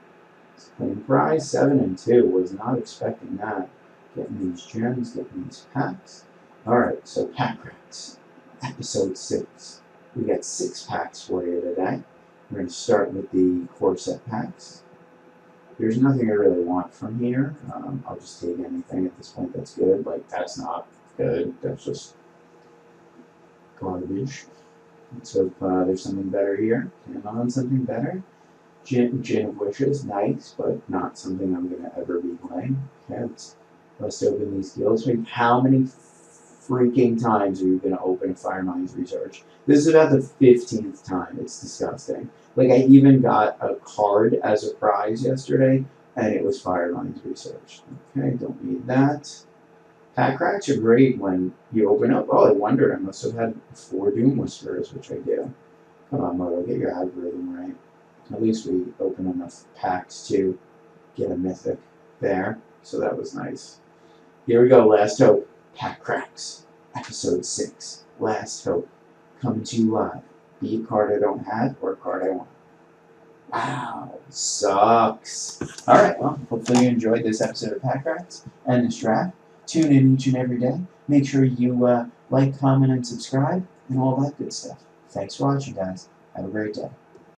Claim prize 7 and 2. Was not expecting that. Getting these gems, getting these packs. Alright, so Pack Cracks. Episode 6. We got 6 packs for you today. We're going to start with the core set packs. There's nothing I really want from here. I'll just take anything at this point that's good. Like, that's not good. That's just garbage. Let's hope there's something better here. And on something better. Gin of Wishes, nice, but not something I'm going to ever be playing. Okay, let's open these guilds. How many freaking times are you going to open a Firemind's Research? This is about the 15th time. It's disgusting. Like, I even got a card as a prize yesterday, and it was Firemind's Research. Okay, don't need that. Pack cracks are great when you open up. Oh, I wonder, I must have had 4 Doom Whisperers, which I do. Come on, Moto, get your algorithm right. At least we open enough packs to get a mythic there. So that was nice. Here we go, Last Hope. Pack Cracks. Episode 6. Last Hope. Coming to you live. Be a card I don't have or a card I want. Wow. Sucks. Alright, well, hopefully you enjoyed this episode of Pack Cracks and this draft. Tune in each and every day. Make sure you like, comment, and subscribe, and all that good stuff. Thanks for watching, guys. Have a great day.